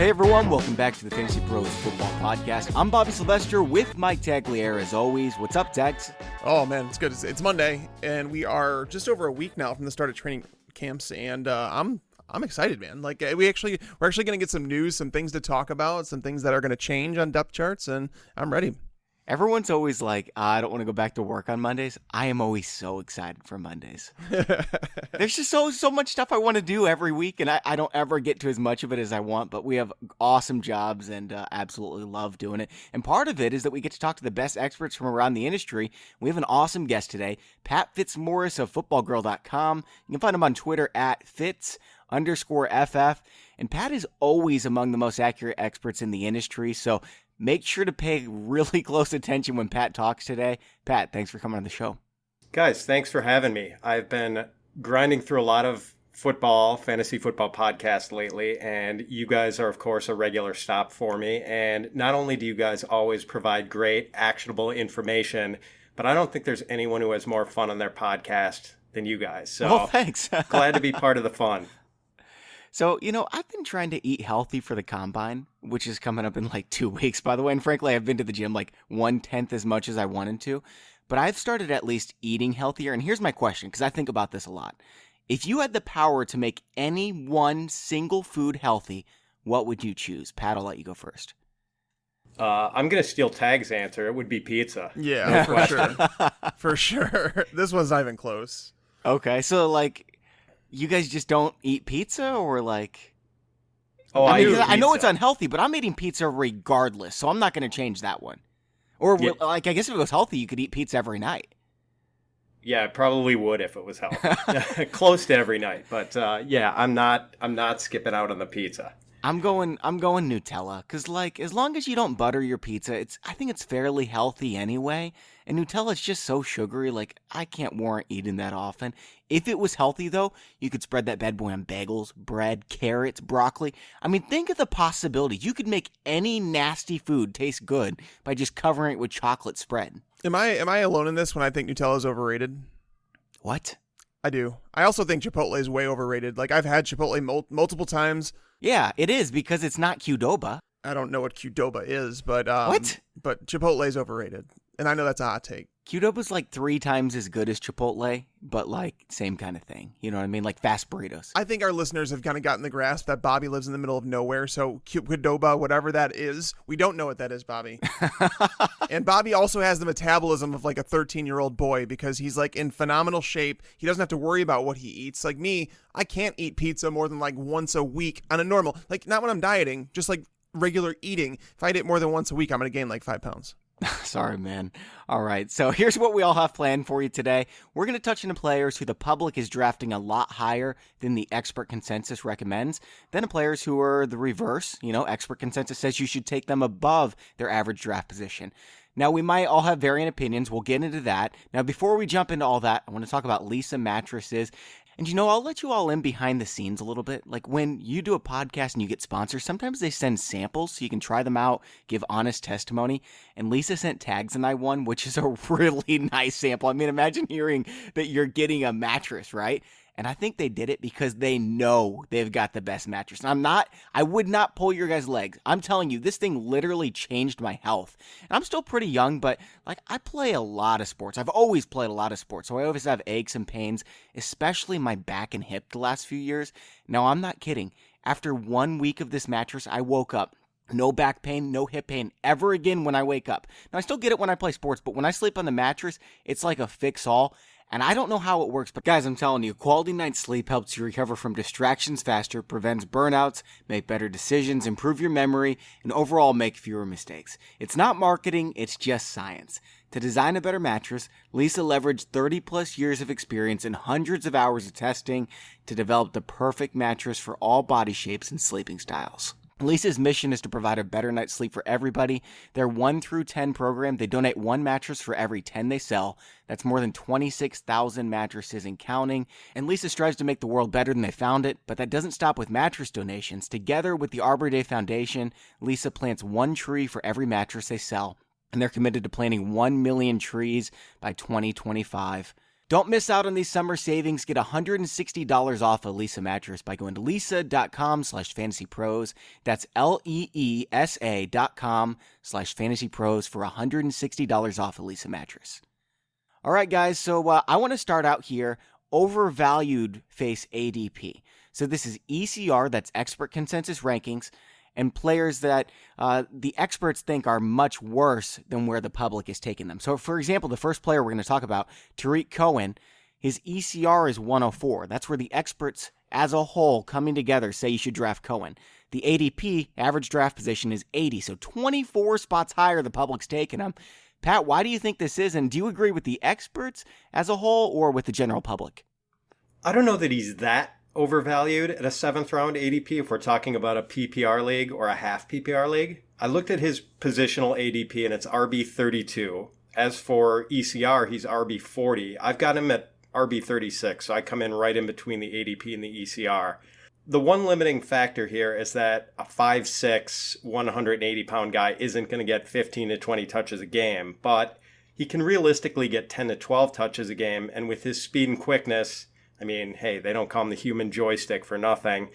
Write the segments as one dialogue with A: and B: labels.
A: Hey everyone, welcome back to the Fantasy Pros Football Podcast. I'm Bobby Sylvester with Mike Tagliere as always. What's up, Tags?
B: Oh man, it's good. It's Monday, and we are just over a week now from the start of training camps, and I'm excited, man. Like we're actually going to get some news, some things to talk about, some things that are going to change on depth charts, and I'm ready.
A: Everyone's always like, I don't want to go back to work on Mondays. I am always so excited for Mondays. There's just so much stuff I want to do every week, and I don't ever get to as much of it as I want, but we have awesome jobs and absolutely love doing it. And part of it is that we get to talk to the best experts from around the industry. We have an awesome guest today, Pat Fitzmaurice of footballgirl.com. You can find him on Twitter at Fitz_FF. And Pat is always among the most accurate experts in the industry, so make sure to pay really close attention when Pat talks today. Pat, thanks for coming on the show.
C: Guys, thanks for having me. I've been grinding through a lot of fantasy football podcasts lately, and you guys are, of course, a regular stop for me. And not only do you guys always provide great, actionable information, but I don't think there's anyone who has more fun on their podcast than you guys. So
A: well, thanks.
C: Glad to be part of the fun.
A: So, I've been trying to eat healthy for the combine, which is coming up in like 2 weeks, by the way. And frankly, I've been to the gym like 1/10 as much as I wanted to. But I've started at least eating healthier. And here's my question, because I think about this a lot. If you had the power to make any one single food healthy, what would you choose? Pat, I'll let you go first.
C: I'm going to steal Tag's answer. It would be pizza.
B: Yeah, for sure. For sure. This one's not even close.
A: Okay, so like, you guys just don't eat pizza, or like?
C: Oh,
A: I know it's unhealthy, but I'm eating pizza regardless, so I'm not going to change that one. Or like, I guess if it was healthy, you could eat pizza every night.
C: Yeah, I probably would if it was healthy. Close to every night, but yeah, I'm not skipping out on the pizza.
A: I'm going Nutella, because like, as long as you don't butter your pizza, I think it's fairly healthy anyway. And Nutella's just so sugary, like I can't warrant eating that often. If it was healthy though, you could spread that bad boy on bagels, bread, carrots, broccoli. I mean, think of the possibility. You could make any nasty food taste good by just covering it with chocolate spread.
B: Am I alone in this when I think Nutella is overrated?
A: What?
B: I do. I also think Chipotle is way overrated. Like, I've had Chipotle multiple times.
A: Yeah, it is, because it's not Qdoba.
B: I don't know what Qdoba is, but
A: what?
B: But Chipotle is overrated, and I know that's a hot take.
A: Qdoba's like 3 times as good as Chipotle, but like same kind of thing. You know what I mean? Like fast burritos.
B: I think our listeners have kind of gotten the grasp that Bobby lives in the middle of nowhere, so Qdoba, whatever that is, we don't know what that is, Bobby. And Bobby also has the metabolism of like a 13-year-old boy, because he's like in phenomenal shape. He doesn't have to worry about what he eats. Like me, I can't eat pizza more than like once a week on a normal, like not when I'm dieting, just like regular eating. If I eat it more than once a week, I'm going to gain like 5 pounds.
A: Sorry, man. All right, so here's what we all have planned for you today. We're going to touch into players who the public is drafting a lot higher than the expert consensus recommends, then players who are the reverse. Expert consensus says you should take them above their average draft position. Now, we might all have varying opinions. We'll get into that. Now, before we jump into all that, I want to talk about Leesa Mattresses. And I'll let you all in behind the scenes a little bit. Like when you do a podcast and you get sponsors, sometimes they send samples so you can try them out, give honest testimony. And Leesa sent Tags and I one, which is a really nice sample. I mean, imagine hearing that you're getting a mattress, right? And I think they did it because they know they've got the best mattress. And I would not pull your guys' legs. I'm telling you, this thing literally changed my health. And I'm still pretty young, but like I play a lot of sports. I've always played a lot of sports. So I always have aches and pains, especially my back and hip the last few years. Now, I'm not kidding. After 1 week of this mattress, I woke up. No back pain, no hip pain ever again when I wake up. Now, I still get it when I play sports, but when I sleep on the mattress, it's like a fix-all. And I don't know how it works, but guys, I'm telling you, quality night's sleep helps you recover from distractions faster, prevents burnouts, make better decisions, improve your memory, and overall make fewer mistakes. It's not marketing, it's just science. To design a better mattress, Leesa leveraged 30-plus years of experience and hundreds of hours of testing to develop the perfect mattress for all body shapes and sleeping styles. Leesa's mission is to provide a better night's sleep for everybody. Their 1 through 10 program, they donate 1 mattress for every 10 they sell. That's more than 26,000 mattresses and counting. And Leesa strives to make the world better than they found it, but that doesn't stop with mattress donations. Together with the Arbor Day Foundation, Leesa plants 1 tree for every mattress they sell, and they're committed to planting 1 million trees by 2025. Don't miss out on these summer savings. Get $160 off a Leesa mattress by going to leesa.com/fantasypros. That's LEESA.com/fantasypros for $160 off a Leesa mattress. All right, guys, so I want to start out here. Overvalued face ADP. So this is ECR, that's expert consensus rankings, and players that the experts think are much worse than where the public is taking them. So, for example, the first player we're going to talk about, Tariq Cohen, his ECR is 104. That's where the experts as a whole coming together say you should draft Cohen. The ADP, average draft position, is 80, so 24 spots higher the public's taking him. Pat, why do you think this is, and do you agree with the experts as a whole or with the general public?
C: I don't know that he's that overvalued at a 7th round ADP if we're talking about a PPR league or a half PPR league. I looked at his positional ADP and it's RB32. As for ECR, he's RB40. I've got him at RB36, so I come in right in between the ADP and the ECR. The one limiting factor here is that a 5'6", 180-pound guy isn't going to get 15 to 20 touches a game, but he can realistically get 10 to 12 touches a game, and with his speed and quickness, I mean, hey, they don't call him the human joystick for nothing.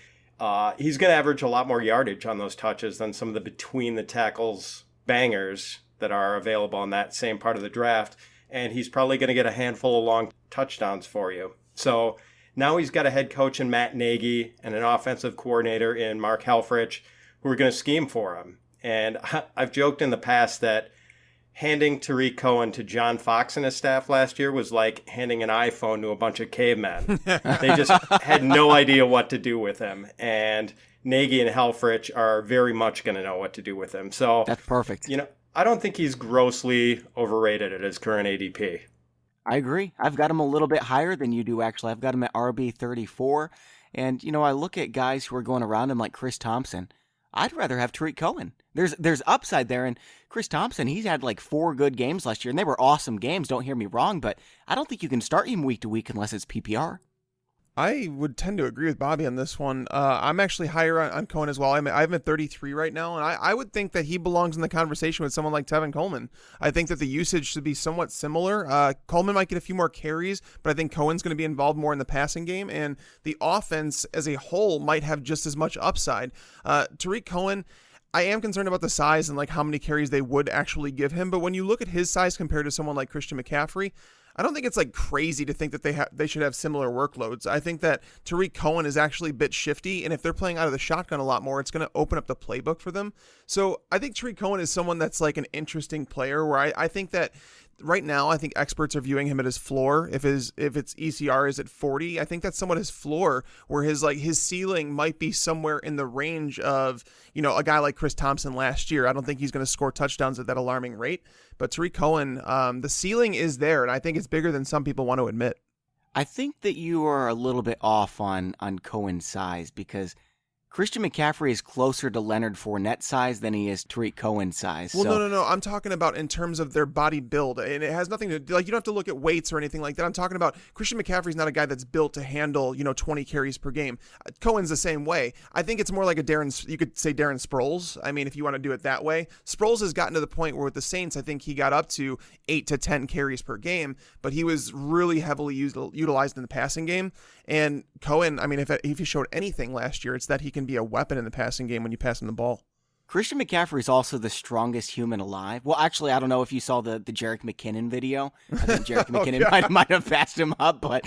C: He's going to average a lot more yardage on those touches than some of the between the tackles bangers that are available in that same part of the draft. And he's probably going to get a handful of long touchdowns for you. So now he's got a head coach in Matt Nagy and an offensive coordinator in Mark Helfrich who are going to scheme for him. And I've joked in the past that handing Tariq Cohen to John Fox and his staff last year was like handing an iPhone to a bunch of cavemen. They just had no idea what to do with him. And Nagy and Helfrich are very much going to know what to do with him. So
A: that's perfect.
C: You know, I don't think he's grossly overrated at his current ADP.
A: I agree. I've got him a little bit higher than you do, actually. I've got him at RB34. And, you know, I look at guys who are going around him like Chris Thompson. I'd rather have Tariq Cohen. There's upside there, and Chris Thompson, he's had like 4 good games last year, and they were awesome games, don't hear me wrong, but I don't think you can start him week to week unless it's PPR.
B: I would tend to agree with Bobby on this one. I'm actually higher on Cohen as well. I have him at 33 right now, and I would think that he belongs in the conversation with someone like Tevin Coleman. I think that the usage should be somewhat similar. Coleman might get a few more carries, but I think Cohen's going to be involved more in the passing game, and the offense as a whole might have just as much upside. Tariq Cohen, I am concerned about the size and like how many carries they would actually give him, but when you look at his size compared to someone like Christian McCaffrey, I don't think it's like crazy to think that they should have similar workloads. I think that Tariq Cohen is actually a bit shifty, and if they're playing out of the shotgun a lot more, it's going to open up the playbook for them. So I think Tariq Cohen is someone that's like an interesting player where I think that right now, I think experts are viewing him at his floor. If its ECR is at 40, I think that's somewhat his floor, where his ceiling might be somewhere in the range of, you know, a guy like Chris Thompson last year. I don't think he's going to score touchdowns at that alarming rate, but Tariq Cohen, the ceiling is there, and I think it's bigger than some people want to admit.
A: I think that you are a little bit off on Cohen's size because Christian McCaffrey is closer to Leonard Fournette size than he is Tariq Cohen size.
B: Well, no. I'm talking about in terms of their body build, and it has nothing to do, like, you don't have to look at weights or anything like that. I'm talking about Christian McCaffrey's not a guy that's built to handle, 20 carries per game. Cohen's the same way. I think it's more like you could say Darren Sproles. I mean, if you want to do it that way. Sproles has gotten to the point where with the Saints, I think he got up to 8 to 10 carries per game, but he was really heavily utilized in the passing game. And Cohen, I mean, if he showed anything last year, it's that he can be a weapon in the passing game when you pass him the ball.
A: Christian McCaffrey is also the strongest human alive. Well, actually, I don't know if you saw the Jerick McKinnon video. I think Jerick McKinnon might have passed him up, but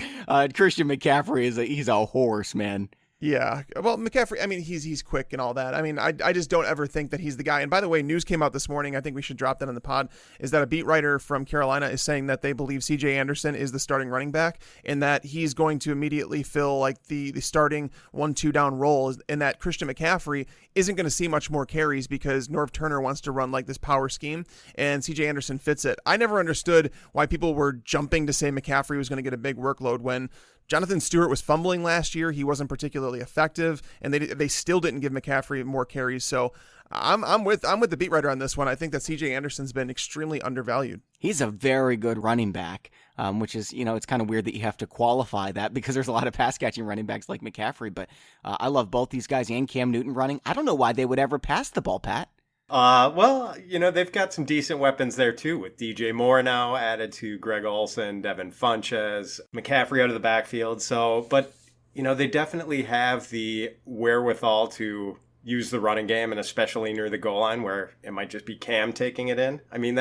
A: Christian McCaffrey he's a horse, man.
B: Yeah. Well, McCaffrey, I mean, he's quick and all that. I mean, I just don't ever think that he's the guy. And by the way, news came out this morning, I think we should drop that on the pod, is that a beat writer from Carolina is saying that they believe CJ Anderson is the starting running back and that he's going to immediately fill like the starting 1-2 down role, and that Christian McCaffrey isn't going to see much more carries because Norv Turner wants to run like this power scheme and CJ Anderson fits it. I never understood why people were jumping to say McCaffrey was going to get a big workload when Jonathan Stewart was fumbling last year. He wasn't particularly effective, and they still didn't give McCaffrey more carries. So I'm with the beat writer on this one. I think that CJ Anderson's been extremely undervalued.
A: He's a very good running back, which is, it's kind of weird that you have to qualify that because there's a lot of pass catching running backs like McCaffrey. But I love both these guys and Cam Newton running. I don't know why they would ever pass the ball, Pat.
C: Well, they've got some decent weapons there too, with DJ Moore now added to Greg Olsen, Devin Funches, McCaffrey out of the backfield. So, but, they definitely have the wherewithal to use the running game, and especially near the goal line where it might just be Cam taking it in. I mean,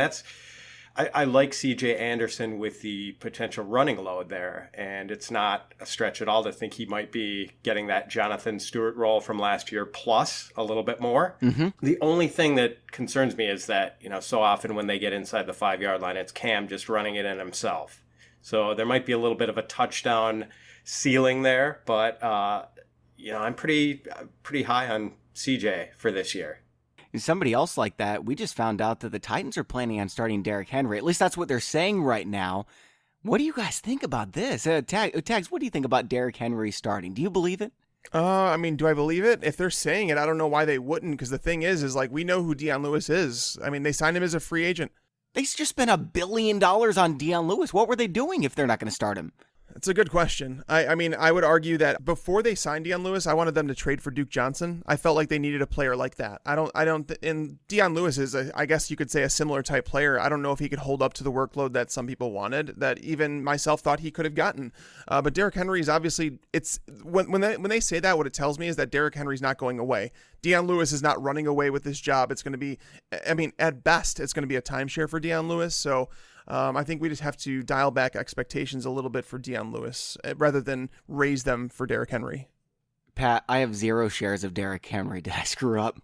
C: I like CJ Anderson with the potential running load there, and it's not a stretch at all to think he might be getting that Jonathan Stewart role from last year plus a little bit more.
A: Mm-hmm.
C: The only thing that concerns me is that, so often when they get inside the 5-yard line, it's Cam just running it in himself. So there might be a little bit of a touchdown ceiling there, but, I'm pretty high on CJ for this year.
A: Somebody else like that, we just found out that the Titans are planning on starting Derrick Henry. At least that's what they're saying right now. What do you guys think about this? Tags, what do you think about Derrick Henry starting? Do you believe it?
B: Do I believe it? If they're saying it, I don't know why they wouldn't, because the thing is we know who Dion Lewis is. I mean, they signed him as a free agent.
A: They just spent $1 billion on Dion Lewis. What were they doing if they're not going to start him?
B: That's a good question. I mean, I would argue that before they signed Dion Lewis, I wanted them to trade for Duke Johnson. I felt like they needed a player like that. And Dion Lewis is, I guess you could say, a similar type player. I don't know if he could hold up to the workload that some people wanted, that even myself thought he could have gotten. But Derrick Henry is obviously, when they say that, what it tells me is that Derrick Henry's not going away. Dion Lewis is not running away with this job. It's going to be, at best, it's going to be a timeshare for Dion Lewis. So, I think we just have to dial back expectations a little bit for Dion Lewis rather than raise them for Derrick Henry.
A: Pat, I have 0 shares of Derrick Henry. Did I screw up?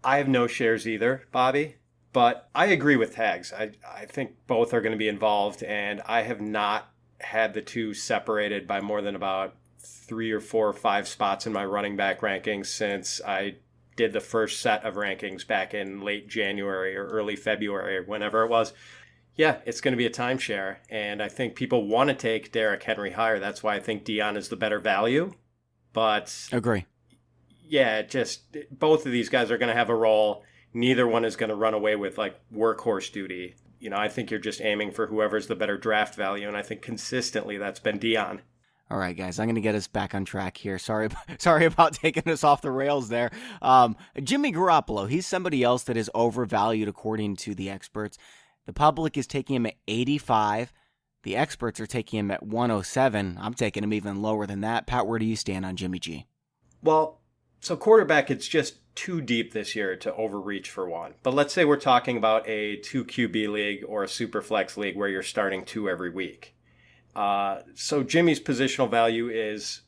C: I have no shares either, Bobby, but I agree with Tags. I think both are going to be involved, and I have not had the two separated by more than about 3 or 4 or 5 spots in my running back rankings since I did the first set of rankings back in late January or early February or whenever it was. Yeah, it's going to be a timeshare, and I think people want to take Derrick Henry higher. That's why I think Dion is the better value. But
A: agree.
C: Yeah, just both of these guys are going to have a role. Neither one is going to run away with like workhorse duty. I think you're just aiming for whoever's the better draft value, and I think consistently that's been Dion.
A: All right, guys, I'm going to get us back on track here. Sorry about taking us off the rails there. Jimmy Garoppolo, he's somebody else that is overvalued according to the experts. The public is taking him at 85. The experts are taking him at 107. I'm taking him even lower than that. Pat, where do you stand on Jimmy G?
C: Well, so quarterback, it's just too deep this year to overreach for one. But let's say we're talking about a 2 QB league or a super flex league where you're starting 2 every week. So Jimmy's positional value is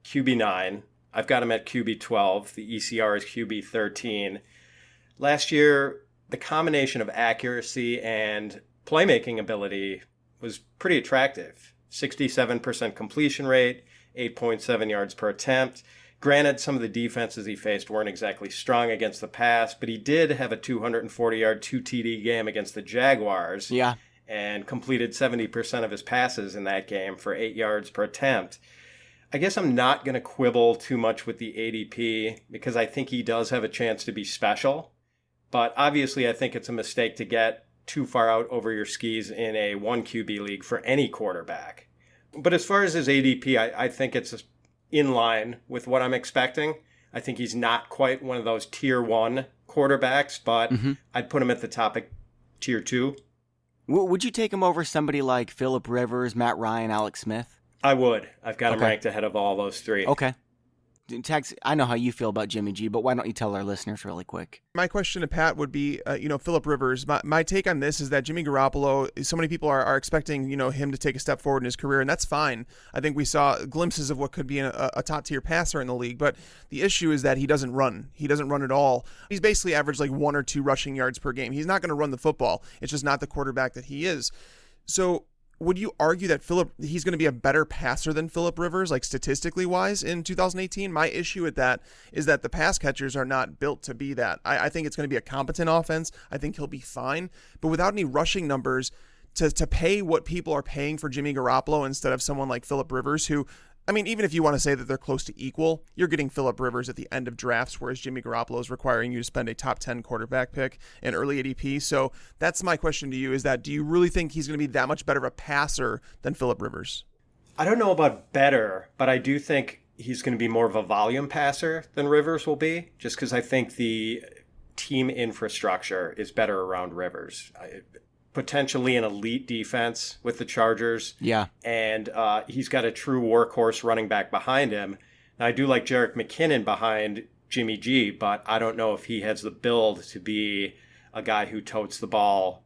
C: QB 9. I've got him at QB 12. The ECR is QB 13. Last year, the combination of accuracy and playmaking ability was pretty attractive. 67% completion rate, 8.7 yards per attempt. Granted, some of the defenses he faced weren't exactly strong against the pass, but he did have a 240-yard, 2 TD game against the Jaguars.
A: Yeah.
C: And completed 70% of his passes in that game for 8 yards per attempt. I guess I'm not going to quibble too much with the ADP because I think he does have a chance to be special. But obviously, I think it's a mistake to get too far out over your skis in a 1 QB league for any quarterback. But as far as his ADP, I think it's in line with what I'm expecting. I think he's not quite one of those tier 1 quarterbacks, but I'd put him at the top of tier 2.
A: Would you take him over somebody like Phillip Rivers, Matt Ryan, Alex Smith?
C: I would. I've got him ranked ahead of all those 3.
A: Okay. Tags, I know how you feel about Jimmy G, but why don't you tell our listeners really quick?
B: My question to Pat would be, Phillip Rivers. My take on this is that Jimmy Garoppolo, so many people are expecting, him to take a step forward in his career, and that's fine. I think we saw glimpses of what could be a top-tier passer in the league, but the issue is that he doesn't run. He doesn't run at all. He's basically averaged like 1 or 2 rushing yards per game. He's not going to run the football. It's just not the quarterback that he is. So would you argue that he's going to be a better passer than Phillip Rivers, like statistically wise, in 2018? My issue with that is that the pass catchers are not built to be that. I think it's going to be a competent offense. I think he'll be fine, but without any rushing numbers to pay what people are paying for Jimmy Garoppolo instead of someone like Phillip Rivers, who, even if you want to say that they're close to equal, you're getting Phillip Rivers at the end of drafts, whereas Jimmy Garoppolo is requiring you to spend a top 10 quarterback pick and early ADP. So that's my question to you, is that do you really think he's going to be that much better of a passer than Phillip Rivers?
C: I don't know about better, but I do think he's going to be more of a volume passer than Rivers will be, just because I think the team infrastructure is better around Rivers. Potentially an elite defense with the Chargers.
A: Yeah.
C: And he's got a true workhorse running back behind him. Now, I do like Jerick McKinnon behind Jimmy G, but I don't know if he has the build to be a guy who totes the ball,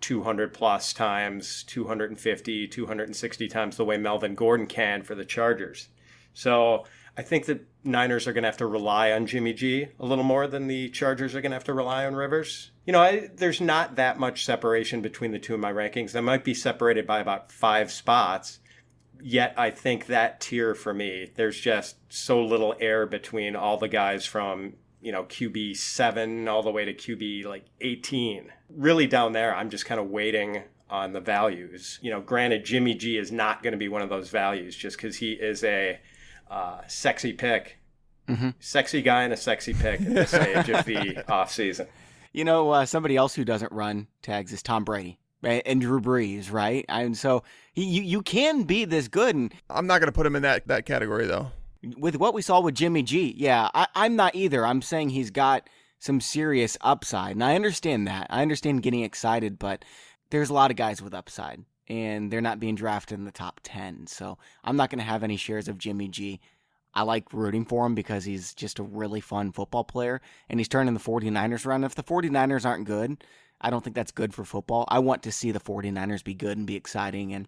C: 200 plus times, 250, 260 times the way Melvin Gordon can for the Chargers. So I think the Niners are going to have to rely on Jimmy G a little more than the Chargers are going to have to rely on Rivers. There's not that much separation between the two in my rankings. They might be separated by about 5 spots. Yet I think that tier for me, there's just so little air between all the guys from, QB 7 all the way to QB 18. Really down there, I'm just kind of waiting on the values. Granted, Jimmy G is not going to be one of those values just because he is a sexy pick. Mm-hmm. Sexy guy and a sexy pick at this stage of the offseason.
A: Somebody else who doesn't run tags is Tom Brady and Drew Brees, right? And so you can be this good. And
B: I'm not going to put him in that category, though.
A: With what we saw with Jimmy G, yeah, I'm not either. I'm saying he's got some serious upside. And I understand that. I understand getting excited, but there's a lot of guys with upside, and they're not being drafted in the top 10. So I'm not going to have any shares of Jimmy G. I like rooting for him because he's just a really fun football player, and he's turning the 49ers around. If the 49ers aren't good, I don't think that's good for football. I want to see the 49ers be good and be exciting, and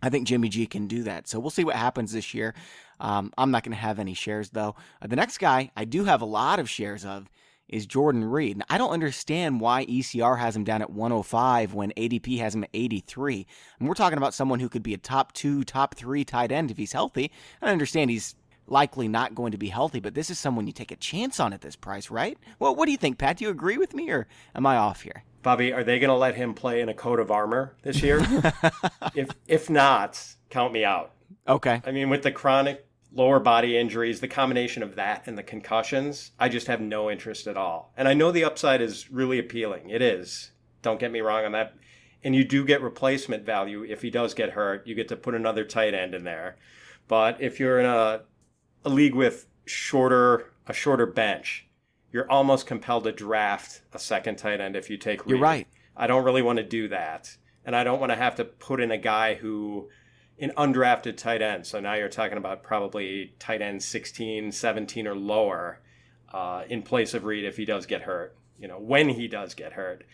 A: I think Jimmy G can do that. So we'll see what happens this year. I'm not going to have any shares, though. The next guy I do have a lot of shares of is Jordan Reed. And I don't understand why ECR has him down at 105 when ADP has him at 83. And we're talking about someone who could be a top 2, top 3 tight end if he's healthy. I understand he's likely not going to be healthy, but this is someone you take a chance on at this price, right? Well, what do you think, Pat? Do you agree with me, or am I off here?
C: Bobby, are they going to let him play in a coat of armor this year? If not, count me out.
A: Okay.
C: I mean, with the chronic lower body injuries, the combination of that and the concussions, I just have no interest at all. And I know the upside is really appealing. It is. Don't get me wrong on that. And you do get replacement value if he does get hurt. You get to put another tight end in there. But if you're in a league with a shorter bench, you're almost compelled to draft a second tight end if you take Reed.
A: You're right.
C: I don't really want to do that. And I don't want to have to put in a guy an undrafted tight end. So now you're talking about probably tight end 16, 17 or lower in place of Reed if he does get hurt, when he does get hurt.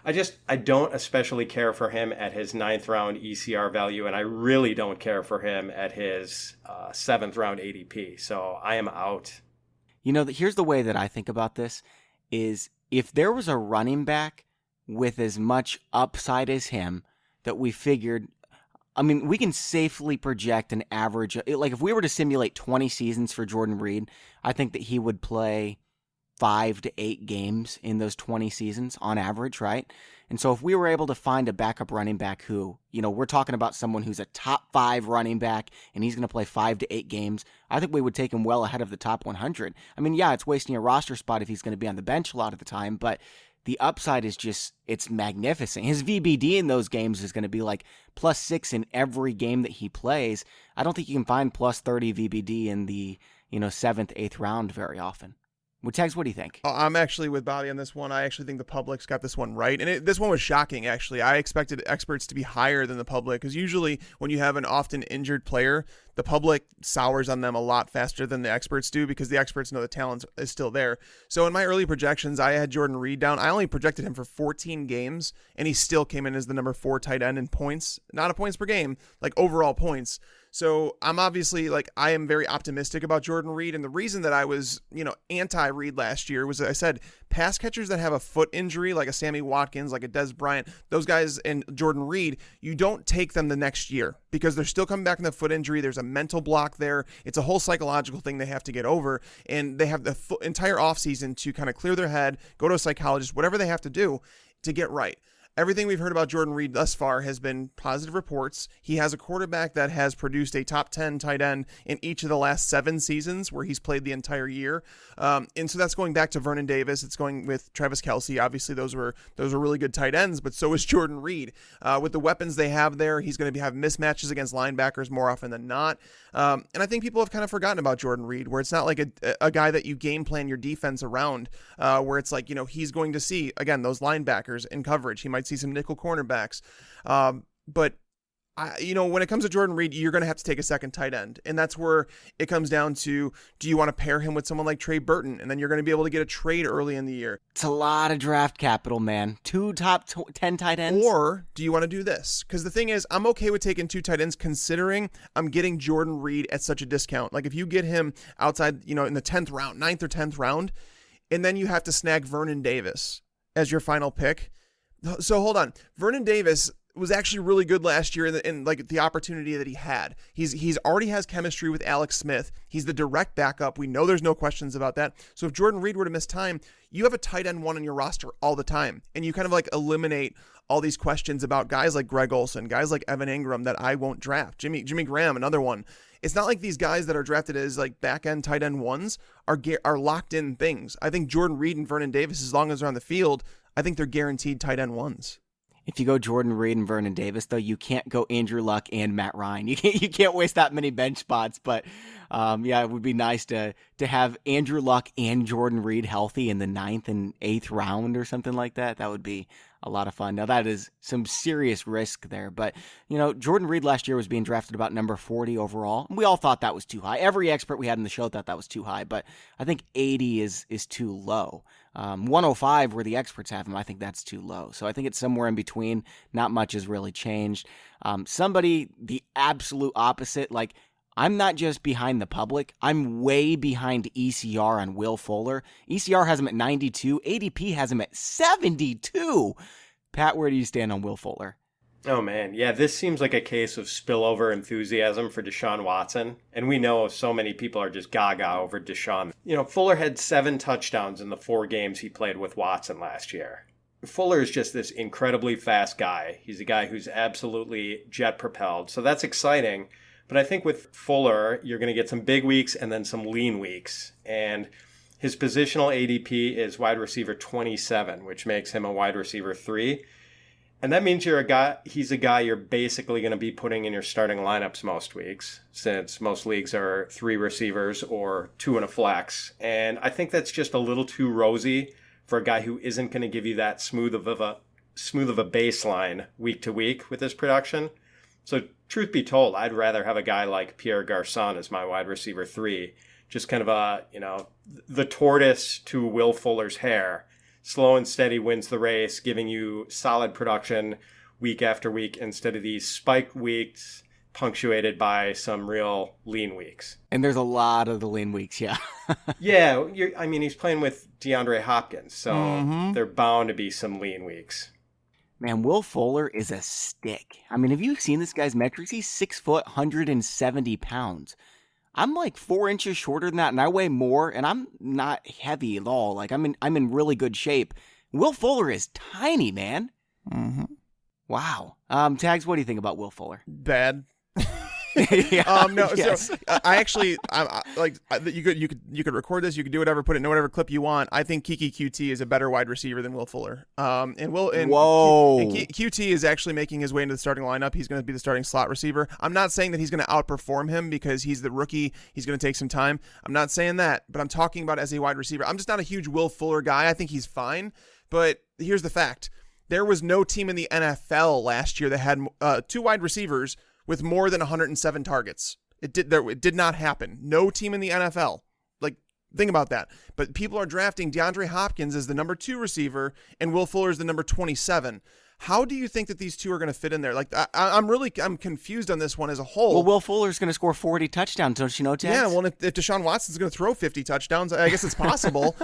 C: I don't especially care for him at his 9th round ECR value, and I really don't care for him at his 7th round ADP. So I am out.
A: Here's the way that I think about this is if there was a running back with as much upside as him that we figured, we can safely project an average, like if we were to simulate 20 seasons for Jordan Reed, I think that he would play 5 to 8 games in those 20 seasons on average, right? And so if we were able to find a backup running back who, we're talking about someone who's a top 5 running back and he's going to play 5 to 8 games, I think we would take him well ahead of the top 100. Yeah, it's wasting a roster spot if he's going to be on the bench a lot of the time, but the upside is it's magnificent. His VBD in those games is going to be like +6 in every game that he plays. I don't think you can find +30 VBD in the, 7th, 8th round very often. Tags, what do you think?
B: I'm actually with Bobby on this one. I actually think the public's got this one right. And this one was shocking, actually. I expected experts to be higher than the public because usually when you have an often injured player, the public sours on them a lot faster than the experts do because the experts know the talent is still there. So in my early projections, I had Jordan Reed down. I only projected him for 14 games, and he still came in as the number 4 tight end in points. Not a points per game, like overall points. So I'm obviously I am very optimistic about Jordan Reed. And the reason that I was, anti-Reed last year was I said pass catchers that have a foot injury, like a Sammy Watkins, like a Des Bryant, those guys and Jordan Reed, you don't take them the next year because they're still coming back from the foot injury. There's a mental block there. It's a whole psychological thing they have to get over. And they have the entire offseason to kind of clear their head, go to a psychologist, whatever they have to do to get right. everything we've heard about Jordan Reed thus far has been positive reports. He has a quarterback that has produced a top 10 tight end in each of the last 7 seasons where he's played the entire year. And so that's going back to Vernon Davis. It's going with Travis Kelce. Obviously, those were really good tight ends, but so is Jordan Reed. With the weapons they have there, he's going to have mismatches against linebackers more often than not. And I think people have kind of forgotten about Jordan Reed, where it's not like a guy that you game plan your defense around, where it's like, he's going to see, again, those linebackers in coverage. He might see some nickel cornerbacks. But when it comes to Jordan Reed, you're going to have to take a second tight end. And that's where it comes down to, do you want to pair him with someone like Trey Burton? And then you're going to be able to get a trade early in the year.
A: It's a lot of draft capital, man. 2 top 10 tight ends.
B: Or do you want to do this? Because the thing is, I'm okay with taking 2 tight ends considering I'm getting Jordan Reed at such a discount. Like if you get him outside, in the 10th round, 9th or 10th round, and then you have to snag Vernon Davis as your final pick. So hold on. Vernon Davis was actually really good last year in like the opportunity that he had. He's already has chemistry with Alex Smith. He's the direct backup. We know there's no questions about that. So if Jordan Reed were to miss time, you have a tight end 1 on your roster all the time. And you kind of like eliminate all these questions about guys like Greg Olsen, guys like Evan Ingram that I won't draft. Jimmy Graham, another one. It's not like these guys that are drafted as like back end tight end 1s are locked in things. I think Jordan Reed and Vernon Davis, as long as they're on the field, I think they're guaranteed tight end 1s.
A: If you go Jordan Reed and Vernon Davis, though, you can't go Andrew Luck and Matt Ryan. You can't waste that many bench spots. But it would be nice to have Andrew Luck and Jordan Reed healthy in the 9th and 8th round or something like that. That would be a lot of fun. Now that is some serious risk there, but Jordan Reed last year was being drafted about number 40 overall. And we all thought that was too high. Every expert we had in the show thought that was too high, but I think 80 is too low. 105 where the experts have him, I think that's too low. So I think it's somewhere in between. Not much has really changed. Somebody the absolute opposite, like I'm not just behind the public. I'm way behind ECR on Will Fuller. ECR has him at 92. ADP has him at 72. Pat, where do you stand on Will Fuller?
C: Oh, man. Yeah, this seems like a case of spillover enthusiasm for Deshaun Watson. And we know so many people are just gaga over Deshaun. Fuller had 7 touchdowns in the 4 games he played with Watson last year. Fuller is just this incredibly fast guy. He's a guy who's absolutely jet propelled. So that's exciting. But I think with Fuller, you're going to get some big weeks and then some lean weeks. And his positional ADP is wide receiver 27, which makes him a wide receiver 3. And that means he's a guy you're basically going to be putting in your starting lineups most weeks, since most leagues are 3 receivers or 2 in a flex. And I think that's just a little too rosy for a guy who isn't going to give you that smooth of a baseline week to week with his production. So truth be told, I'd rather have a guy like Pierre Garçon as my wide receiver 3, just kind of the tortoise to Will Fuller's hair. Slow and steady wins the race, giving you solid production week after week instead of these spike weeks punctuated by some real lean weeks.
A: And there's a lot of the lean weeks, yeah.
C: Yeah, he's playing with DeAndre Hopkins, so there bound to be some lean weeks.
A: Man, Will Fuller is a stick. I mean, have you seen this guy's metrics? He's 6 foot, 170 pounds. I'm like 4 inches shorter than that, and I weigh more, and I'm not heavy at all. Like I'm in really good shape. Will Fuller is tiny, man.
B: Mm-hmm.
A: Wow. Tags, what do you think about Will Fuller?
B: Bad.
A: Yeah,
B: no.
A: yes.
B: So I actually, you could record this. You could do whatever, put it in whatever clip you want. I think Kiki QT is a better wide receiver than Will Fuller.
A: Whoa.
B: QT is actually making his way into the starting lineup. He's going to be the starting slot receiver. I'm not saying that he's going to outperform him because he's the rookie. He's going to take some time. I'm not saying that, but I'm talking about as a wide receiver. I'm just not a huge Will Fuller guy. I think he's fine, but here's the fact: there was no team in the NFL last year that had 2 wide receivers with more than 107 targets. It did not happen. No team in the NFL. Like, think about that. But people are drafting DeAndre Hopkins as the number 2 receiver and Will Fuller is the number 27. How do you think that these two are going to fit in there? Like, I'm confused on this one as a whole.
A: Well, Will Fuller's going to score 40 touchdowns, don't you know, Tags?
B: Yeah, well, if Deshaun Watson's going to throw 50 touchdowns, I guess it's possible.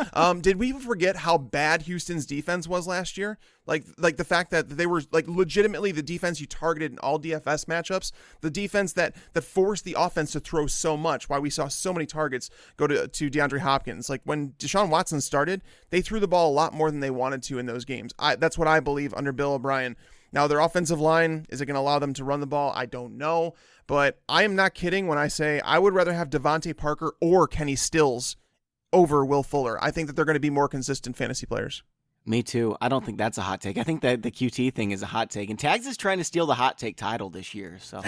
B: Did we forget how bad Houston's defense was last year? Like the fact that they were like legitimately the defense you targeted in all DFS matchups, the defense that forced the offense to throw so much, why we saw so many targets go to DeAndre Hopkins. Like when Deshaun Watson started, they threw the ball a lot more than they wanted to in those games. That's what I believe under Bill O'Brien. Now, their offensive line, is it going to allow them to run the ball? I don't know. But I am not kidding when I say I would rather have Devontae Parker or Kenny Stills over Will Fuller. I think that they're going to be more consistent fantasy players.
A: Me too. I don't think that's a hot take. I think that the QT thing is a hot take. And Tags is trying to steal the hot take title this year. So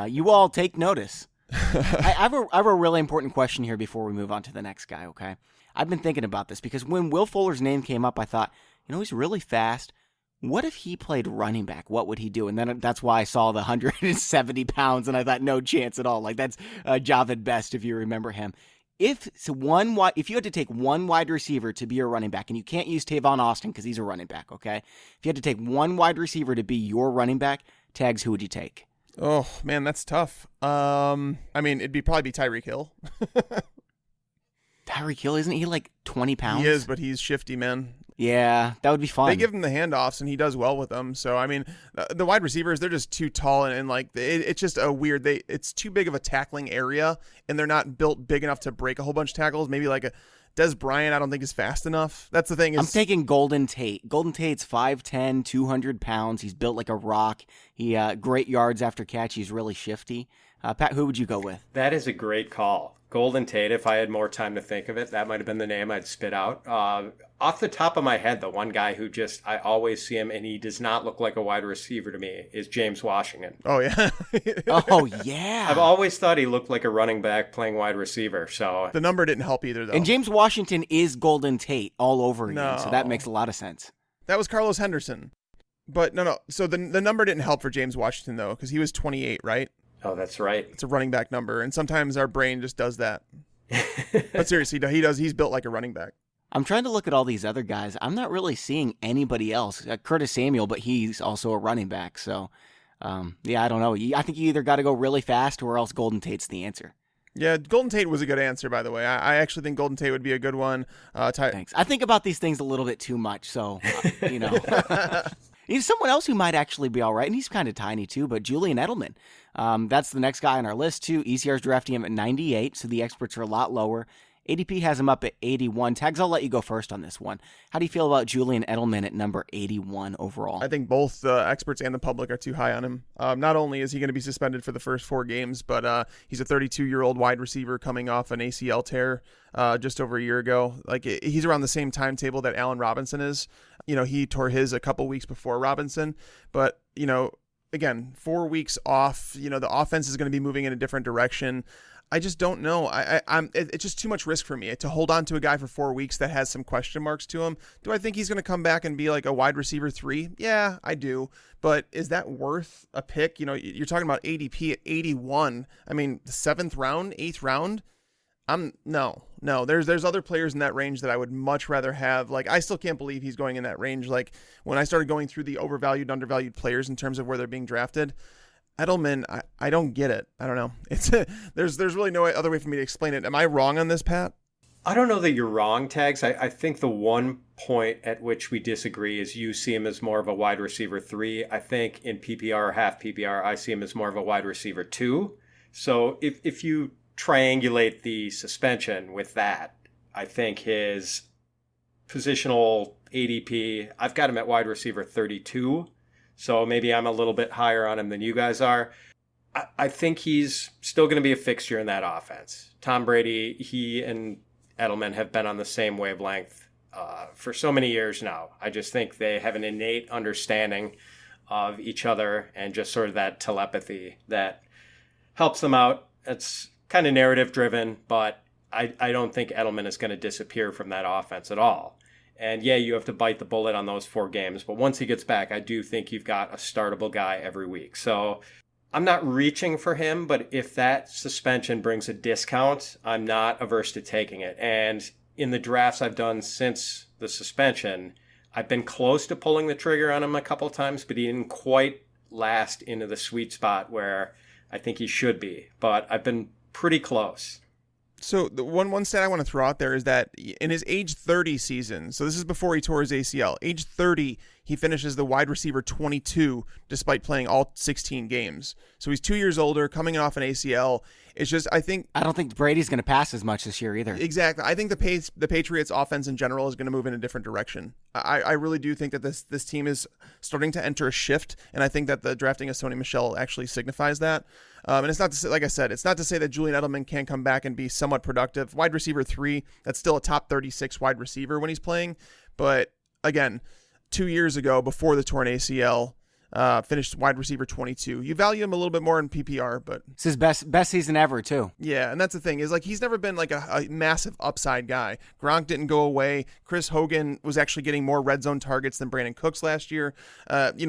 A: you all take notice. I have a really important question here before we move on to the next guy, okay? I've been thinking about this because when Will Fuller's name came up, I thought, he's really fast. What if he played running back? What would he do? And then that's why I saw the 170 pounds, and I thought, no chance at all. Like, that's Javid Best, if you remember him. If you had to take one wide receiver to be your running back, and you can't use Tavon Austin because he's a running back, okay? If you had to take one wide receiver to be your running back, Tags, who would you take?
B: Oh, man, that's tough. It'd probably be Tyreek Hill.
A: Tyreek Hill, isn't he like 20 pounds?
B: He is, but he's shifty, man.
A: Yeah, that would be fun.
B: They give him the handoffs, and he does well with them. So, the wide receivers, they're just too tall, and like it's just a weird. It's too big of a tackling area, and they're not built big enough to break a whole bunch of tackles. Maybe like a Des Bryant, I don't think is fast enough. That's the thing.
A: I'm taking Golden Tate. Golden Tate's 5'10", 200 pounds. He's built like a rock. He great yards after catch. He's really shifty. Pat, who would you go with?
C: That is a great call. Golden Tate, if I had more time to think of it, that might have been the name I'd spit out. Off the top of my head, the one guy who I always see him and he does not look like a wide receiver to me is James Washington.
B: Oh, yeah.
A: Oh, yeah.
C: I've always thought he looked like a running back playing wide receiver. So
B: the number didn't help either, though.
A: And James Washington is Golden Tate all over again, so that makes a lot of sense.
B: That was Carlos Henderson. But no. So the number didn't help for James Washington, though, because he was 28, right?
C: Oh, that's right.
B: It's a running back number, and sometimes our brain just does that. But seriously, he does. He's built like a running back.
A: I'm trying to look at all these other guys. I'm not really seeing anybody else. Curtis Samuel, but he's also a running back. So, I don't know. I think you either got to go really fast or else Golden Tate's the answer.
B: Yeah, Golden Tate was a good answer, by the way. I actually think Golden Tate would be a good one.
A: Thanks. I think about these things a little bit too much, so, He's someone else who might actually be all right, and he's kind of tiny too, but Julian Edelman. That's the next guy on our list too. ECR's drafting him at 98, so the experts are a lot lower. ADP has him up at 81. Tags, I'll let you go first on this one. How do you feel about Julian Edelman at number 81 overall?
B: I think both the experts and the public are too high on him. Not only is he going to be suspended for the first 4 games, but he's a 32-year-old wide receiver coming off an ACL tear just over a year ago. Like he's around the same timetable that Allen Robinson is. He tore his a couple weeks before Robinson, but again, 4 weeks off. The offense is going to be moving in a different direction. I just don't know. It's just too much risk for me to hold on to a guy for 4 weeks that has some question marks to him. Do I think he's going to come back and be like a wide receiver 3? Yeah, I do. But is that worth a pick? You're talking about ADP at 81. The 7th round, 8th round. No. There's other players in that range that I would much rather have. Like, I still can't believe he's going in that range. Like when I started going through the overvalued, undervalued players in terms of where they're being drafted, Edelman, I don't get it. I don't know. It's there's really no other way for me to explain it. Am I wrong on this, Pat?
C: I don't know that you're wrong, Tags. I think the one point at which we disagree is you see him as more of a wide receiver 3. I think in PPR or half PPR, I see him as more of a wide receiver 2. So if you triangulate the suspension with that, I think his positional ADP, I've got him at wide receiver 32. So maybe I'm a little bit higher on him than you guys are. I think he's still going to be a fixture in that offense. Tom Brady, he and Edelman have been on the same wavelength for so many years now. I just think they have an innate understanding of each other and just sort of that telepathy that helps them out. It's kind of narrative driven, but I don't think Edelman is going to disappear from that offense at all. And yeah, you have to bite the bullet on those 4 games. But once he gets back, I do think you've got a startable guy every week. So I'm not reaching for him, but if that suspension brings a discount, I'm not averse to taking it. And in the drafts I've done since the suspension, I've been close to pulling the trigger on him a couple times, but he didn't quite last into the sweet spot where I think he should be. But I've been pretty close.
B: So the one stat I want to throw out there is that in his age 30 season, so this is before he tore his ACL, age 30, he finishes the wide receiver 22 despite playing all 16 games. So he's 2 years older, coming off an ACL. It's just, I don't
A: think Brady's going to pass as much this year either.
B: Exactly. I think the Patriots offense in general is going to move in a different direction. I really do think that this team is starting to enter a shift, and I think that the drafting of Sony Michel actually signifies that. And it's not to say, like I said, it's not to say that Julian Edelman can't come back and be somewhat productive. Wide receiver 3, that's still a top 36 wide receiver when he's playing. But again, 2 years ago, before the torn ACL, finished wide receiver 22. You value him a little bit more in PPR, but
A: it's his best season ever too.
B: Yeah, and that's the thing is like he's never been like a massive upside guy. Gronk didn't go away. Chris Hogan was actually getting more red zone targets than Brandon Cooks last year.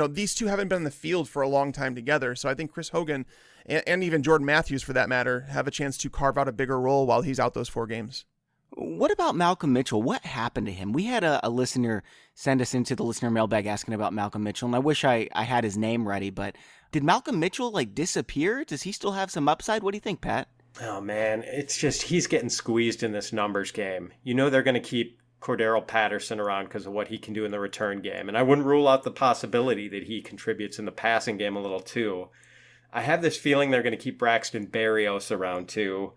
B: These two haven't been in the field for a long time together, so I think Chris Hogan and even Jordan Matthews, for that matter, have a chance to carve out a bigger role while he's out those 4 games.
A: What about Malcolm Mitchell? What happened to him? We had a listener send us into the listener mailbag asking about Malcolm Mitchell, and I wish I had his name ready, but did Malcolm Mitchell disappear? Does he still have some upside? What do you think, Pat?
C: Oh, man, it's just he's getting squeezed in this numbers game. They're going to keep Cordero Patterson around because of what he can do in the return game, and I wouldn't rule out the possibility that he contributes in the passing game a little too. I have this feeling they're going to keep Braxton Berrios around too.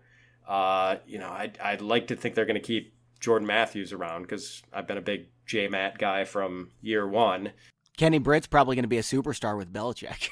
C: I'd like to think they're going to keep Jordan Matthews around because I've been a big J-Matt guy from year one.
A: Kenny Britt's probably going to be a superstar with Belichick.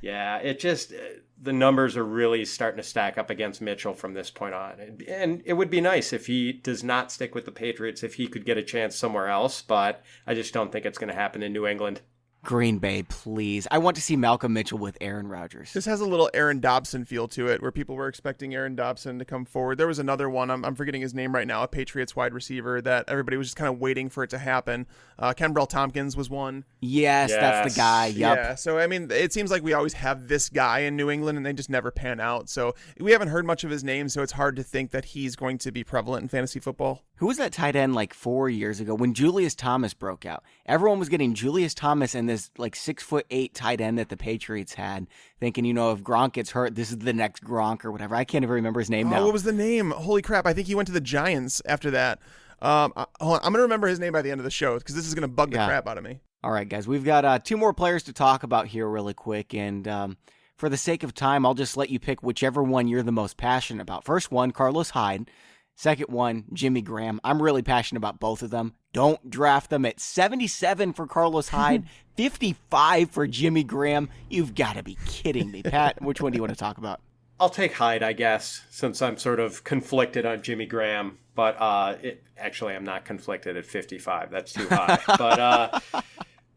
C: Yeah, the numbers are really starting to stack up against Mitchell from this point on. And it would be nice if he does not stick with the Patriots, if he could get a chance somewhere else, but I just don't think it's going to happen in New England.
A: Green Bay, please. I want to see Malcolm Mitchell with Aaron Rodgers.
B: This has a little Aaron Dobson feel to it, where people were expecting Aaron Dobson to come forward. There was another one, I'm forgetting his name right now, a Patriots wide receiver that everybody was just kind of waiting for it to happen. Kenbrell Tompkins was one.
A: Yes, that's the guy. Yep.
B: Yeah, so I mean, it seems like we always have this guy in New England, and they just never pan out. So we haven't heard much of his name, so it's hard to think that he's going to be prevalent in fantasy football.
A: Who was that tight end 4 years ago when Julius Thomas broke out? Everyone was getting Julius Thomas and this 6'8" tight end that the Patriots had, thinking, if Gronk gets hurt, this is the next Gronk or whatever. I can't even remember his name now.
B: What was the name? Holy crap. I think he went to the Giants after that. Hold on. I'm going to remember his name by the end of the show because this is going to bug the crap out of me.
A: All right, guys. We've got 2 more players to talk about here really quick. And for the sake of time, I'll just let you pick whichever one you're the most passionate about. First one, Carlos Hyde. Second one, Jimmy Graham. I'm really passionate about both of them. Don't draft them at 77 for Carlos Hyde, 55 for Jimmy Graham. You've got to be kidding me. Pat, which one do you want to talk about?
C: I'll take Hyde, I guess, since I'm sort of conflicted on Jimmy Graham. But actually, I'm not conflicted at 55. That's too high. But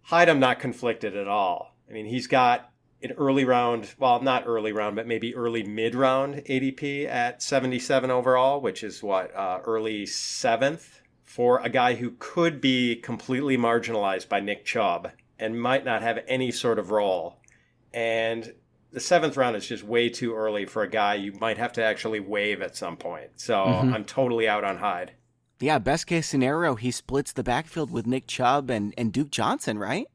C: Hyde, I'm not conflicted at all. I mean, he's got an early round, well, not early round, but maybe early mid-round ADP at 77 overall, which is early 7th for a guy who could be completely marginalized by Nick Chubb and might not have any sort of role. And the 7th round is just way too early for a guy you might have to actually waive at some point. So I'm totally out on Hyde.
A: Yeah, best case scenario, he splits the backfield with Nick Chubb and Duke Johnson, right?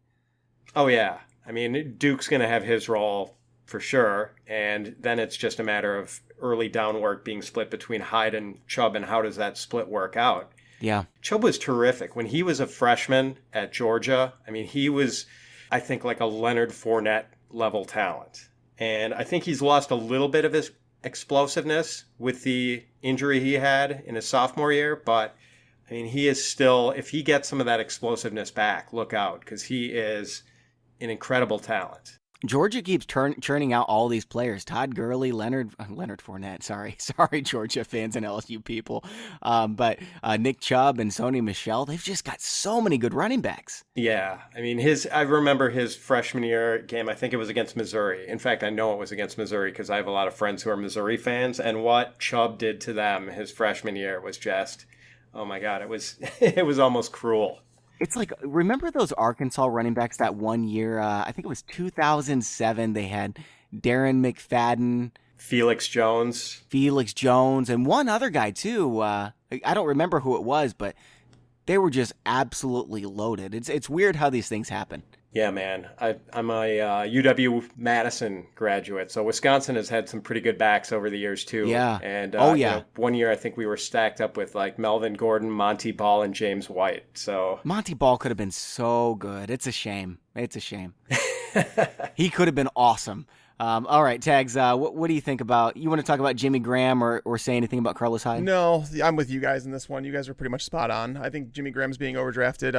C: Oh, yeah. I mean, Duke's going to have his role for sure, and then it's just a matter of early down work being split between Hyde and Chubb, and how does that split work out?
A: Yeah.
C: Chubb was terrific. When he was a freshman at Georgia, I mean, he was, I think, like a Leonard Fournette level talent. And I think he's lost a little bit of his explosiveness with the injury he had in his sophomore year, but I mean, he is still, if he gets some of that explosiveness back, look out, because he is an incredible talent.
A: Georgia keeps churning out all these players. Todd Gurley, Leonard Fournette. Sorry, Georgia fans and LSU people. But Nick Chubb and Sony Michel, they've just got so many good running backs.
C: Yeah. I mean, I remember his freshman year game. I think it was against Missouri. In fact, I know it was against Missouri because I have a lot of friends who are Missouri fans. And what Chubb did to them his freshman year was just, oh my God, it was almost cruel.
A: It's like, remember those Arkansas running backs that one year? I think it was 2007. They had Darren McFadden,
C: Felix Jones,
A: and one other guy too. I don't remember who it was, but they were just absolutely loaded. It's weird how these things happen.
C: Yeah, man. I'm a UW-Madison graduate, so Wisconsin has had some pretty good backs over the years too.
A: Yeah.
C: And
A: Oh, yeah.
C: one year I think we were stacked up with like Melvin Gordon, Monty Ball, and James White. So
A: Monty Ball could have been so good. It's a shame. It's a shame. He could have been awesome. All right, Tags, what do you think about, you want to talk about Jimmy Graham or say anything about Carlos Hyde?
B: No, I'm with you guys in this one. You guys are pretty much spot on. I think Jimmy Graham's being overdrafted.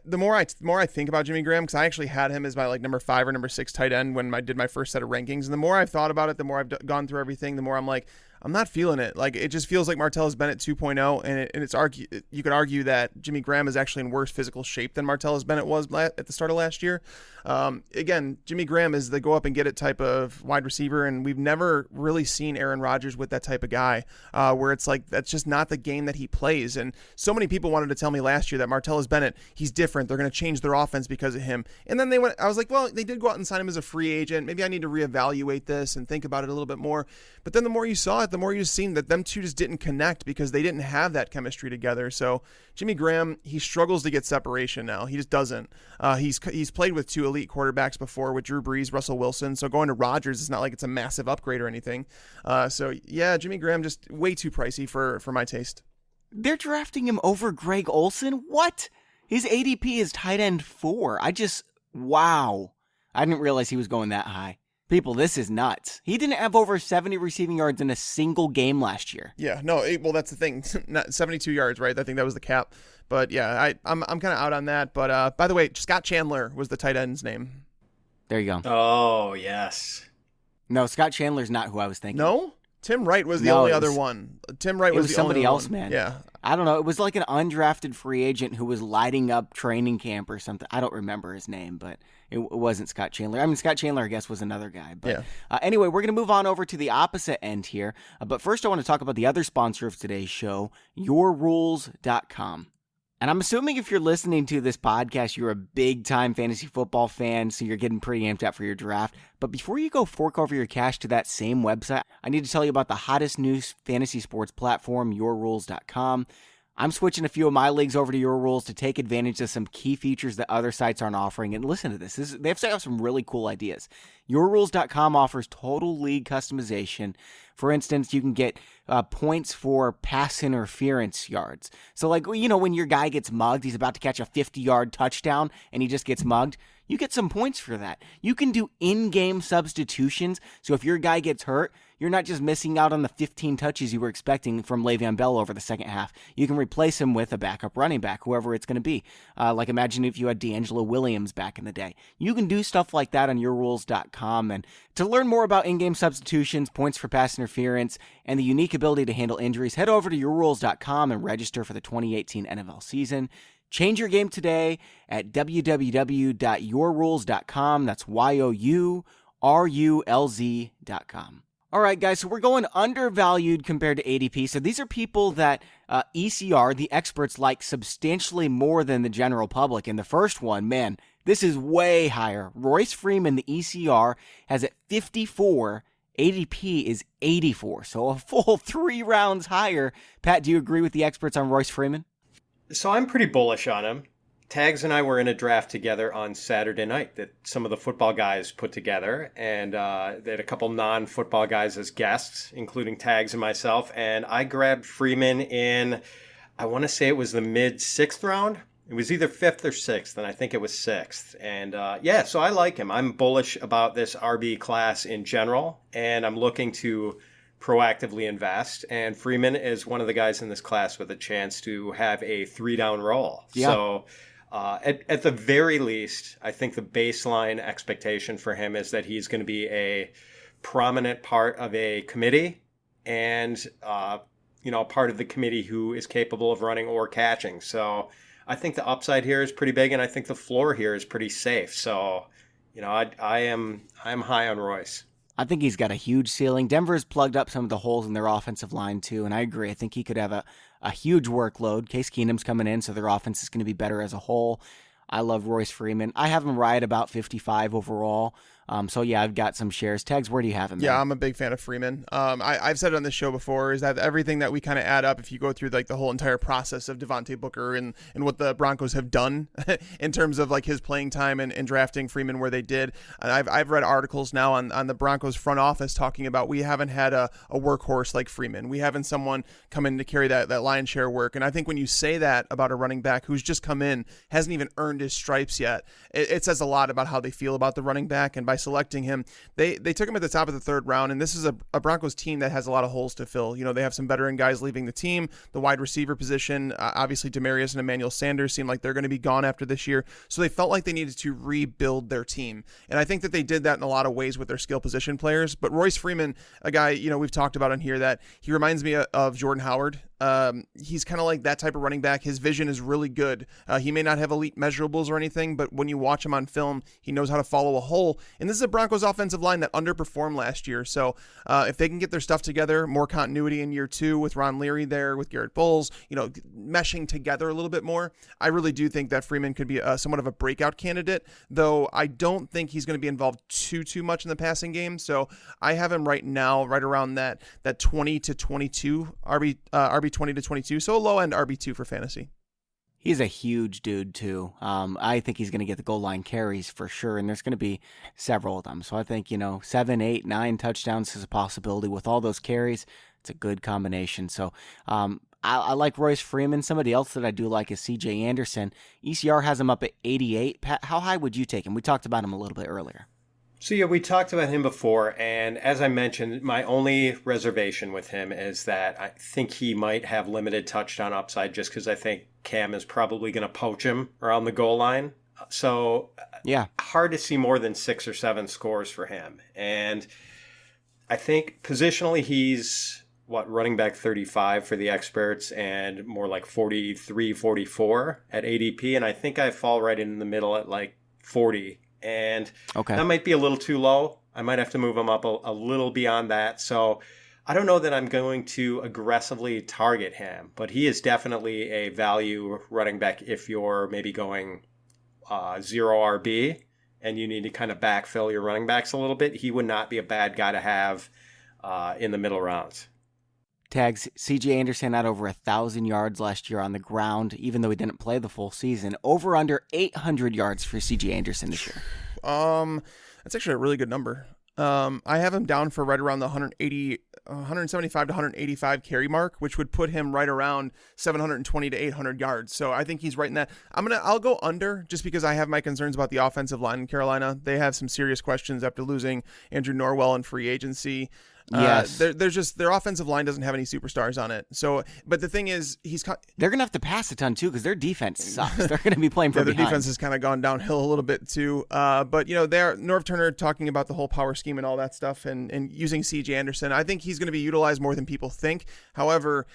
B: The more I think about Jimmy Graham, because I actually had him as my like number 5 or number 6 tight end when I did my first set of rankings, and the more I've thought about it, the more I've gone through everything, the more I'm like, I'm not feeling it. Like, it just feels like Martellus Bennett 2.0, and you could argue that Jimmy Graham is actually in worse physical shape than Martellus Bennett was at the start of last year. Again, Jimmy Graham is the go up and get it type of wide receiver, and we've never really seen Aaron Rodgers with that type of guy, where it's like that's just not the game that he plays. And so many people wanted to tell me last year that Martellus Bennett, he's different. They're going to change their offense because of him. And then I was like, well, they did go out and sign him as a free agent. Maybe I need to reevaluate this and think about it a little bit more. But then the more you saw it, the more you just seen that them two just didn't connect because they didn't have that chemistry together. So Jimmy Graham, he struggles to get separation now. He just doesn't. He's played with 2 elite quarterbacks before with Drew Brees, Russell Wilson. So going to Rodgers is not like it's a massive upgrade or anything. So yeah, Jimmy Graham just way too pricey for my taste.
A: They're drafting him over Greg Olsen? What? His ADP is tight end 4. Wow. I didn't realize he was going that high. People, this is nuts. He didn't have over 70 receiving yards in a single game last year.
B: Yeah, no, well, that's the thing. Not 72 yards, right? I think that was the cap. But yeah, I'm kind of out on that. But by the way, Scott Chandler was the tight end's name.
A: There you go.
C: Oh, yes.
A: No, Scott Chandler's not who I was thinking.
B: No? Tim Wright was the only other one. Tim Wright was the
A: somebody
B: only
A: else,
B: one.
A: man.
B: Yeah.
A: I don't know. It was like an undrafted free agent who was lighting up training camp or something. I don't remember his name, but it wasn't Scott Chandler. I mean, Scott Chandler, I guess, was another guy. But
B: yeah.
A: Anyway, we're going to move on over to the opposite end here. But first, I want to talk about the other sponsor of today's show, yourrules.com. And I'm assuming if you're listening to this podcast, you're a big-time fantasy football fan, so you're getting pretty amped up for your draft. But before you go fork over your cash to that same website, I need to tell you about the hottest new fantasy sports platform, yourrules.com. I'm switching a few of my leagues over to Your Rules to take advantage of some key features that other sites aren't offering. And listen to this. They have some really cool ideas. YourRules.com offers total league customization. For instance, you can get points for pass interference yards. So like, when your guy gets mugged, he's about to catch a 50-yard touchdown and he just gets mugged. You get some points for that. You can do in-game substitutions. So if your guy gets hurt, you're not just missing out on the 15 touches you were expecting from Le'Veon Bell over the second half. You can replace him with a backup running back, whoever it's going to be. Like imagine if you had D'Angelo Williams back in the day. You can do stuff like that on yourrules.com. And to learn more about in-game substitutions, points for pass interference, and the unique ability to handle injuries, head over to yourrules.com and register for the 2018 NFL season. Change your game today at www.yourrules.com. That's YOURULZ.com. All right, guys, so we're going undervalued compared to ADP. So these are people that ECR, the experts, like substantially more than the general public. And the first one, man, this is way higher. Royce Freeman, the ECR, has at 54. ADP is 84, so a full 3 rounds higher. Pat, do you agree with the experts on Royce Freeman?
C: So I'm pretty bullish on him. Tags and I were in a draft together on Saturday night that some of the football guys put together, and they had a couple non-football guys as guests, including Tags and myself, and I grabbed Freeman in, I want to say it was the mid-6th round. It was either 5th or 6th, and I think it was 6th. And so I like him. I'm bullish about this RB class in general, and I'm looking to proactively invest. And Freeman is one of the guys in this class with a chance to have a 3-down role.
A: Yeah.
C: So at the very least, I think the baseline expectation for him is that he's going to be a prominent part of a committee and, part of the committee who is capable of running or catching. So I think the upside here is pretty big, and I think the floor here is pretty safe. So, I'm high on Royce.
A: I think he's got a huge ceiling. Denver's plugged up some of the holes in their offensive line, too, and I agree. I think he could have a huge workload. Case Keenum's coming in, so their offense is going to be better as a whole. I love Royce Freeman. I have him right about 55 overall. So yeah, I've got some shares. Tags, where do you have him?
B: Yeah, I'm a big fan of Freeman. I've said it on this show before, is that everything that we kind of add up, if you go through like the whole entire process of Devontae Booker and what the Broncos have done in terms of like his playing time and drafting Freeman where they did. I've read articles now on the Broncos front office talking about we haven't had a workhorse like Freeman. We haven't someone come in to carry that lion's share work. And I think when you say that about a running back who's just come in, hasn't even earned his stripes yet, it says a lot about how they feel about the running back. And by selecting him, they took him at the top of the third round, and this is a Broncos team that has a lot of holes to fill. They have some veteran guys leaving the team. The wide receiver position, obviously Demarius and Emmanuel Sanders seem like they're going to be gone after this year, so they felt like they needed to rebuild their team, and I think that they did that in a lot of ways with their skill position players. But Royce Freeman, a guy we've talked about on here, that he reminds me of Jordan Howard. He's kind of like that type of running back. His vision is really good. He may not have elite measurables or anything, but when you watch him on film, he knows how to follow a hole. And this is a Broncos offensive line that underperformed last year. So if they can get their stuff together, more continuity in year two with Ron Leary there, with Garrett Bowles, meshing together a little bit more, I really do think that Freeman could be somewhat of a breakout candidate, though I don't think he's going to be involved too much in the passing game. So I have him right now right around that 20 to 22 RB 20 to 22, so a low-end RB2 for fantasy.
A: He's a huge dude, too. I think he's going to get the goal line carries for sure, and there's going to be several of them. So I think, 7, 8, 9 touchdowns is a possibility. With all those carries, it's a good combination. So I like Royce Freeman. Somebody else that I do like is C.J. Anderson. ECR has him up at 88. Pat, how high would you take him? We talked about him a little bit earlier.
C: So yeah, we talked about him before, and as I mentioned, my only reservation with him is that I think he might have limited touchdown upside just because I think Cam is probably going to poach him around the goal line. So
A: yeah,
C: hard to see more than 6 or 7 scores for him. And I think positionally he's, running back 35 for the experts and more like 43, 44 at ADP. And I think I fall right in the middle at like 40. And that might be a little too low. I might have to move him up a little beyond that. So I don't know that I'm going to aggressively target him, but he is definitely a value running back if you're maybe going 0 RB and you need to kind of backfill your running backs a little bit. He would not be a bad guy to have in the middle rounds.
A: Tags, C.J. Anderson had over 1,000 yards last year on the ground, even though he didn't play the full season. Over under 800 yards for C.J. Anderson this year.
B: That's actually a really good number. I have him down for right around the 175 to 185 carry mark, which would put him right around 720 to 800 yards. So I think he's right in that. I'll go under just because I have my concerns about the offensive line in Carolina. They have some serious questions after losing Andrew Norwell in free agency.
A: Yes.
B: There's just their offensive line doesn't have any superstars on it. So, but the thing is,
A: they're gonna have to pass a ton too because their defense sucks. They're gonna be playing from behind.
B: Their defense has kind of gone downhill a little bit too. But they're Norv Turner talking about the whole power scheme and all that stuff, and using C.J. Anderson. I think he's going to be utilized more than people think. However,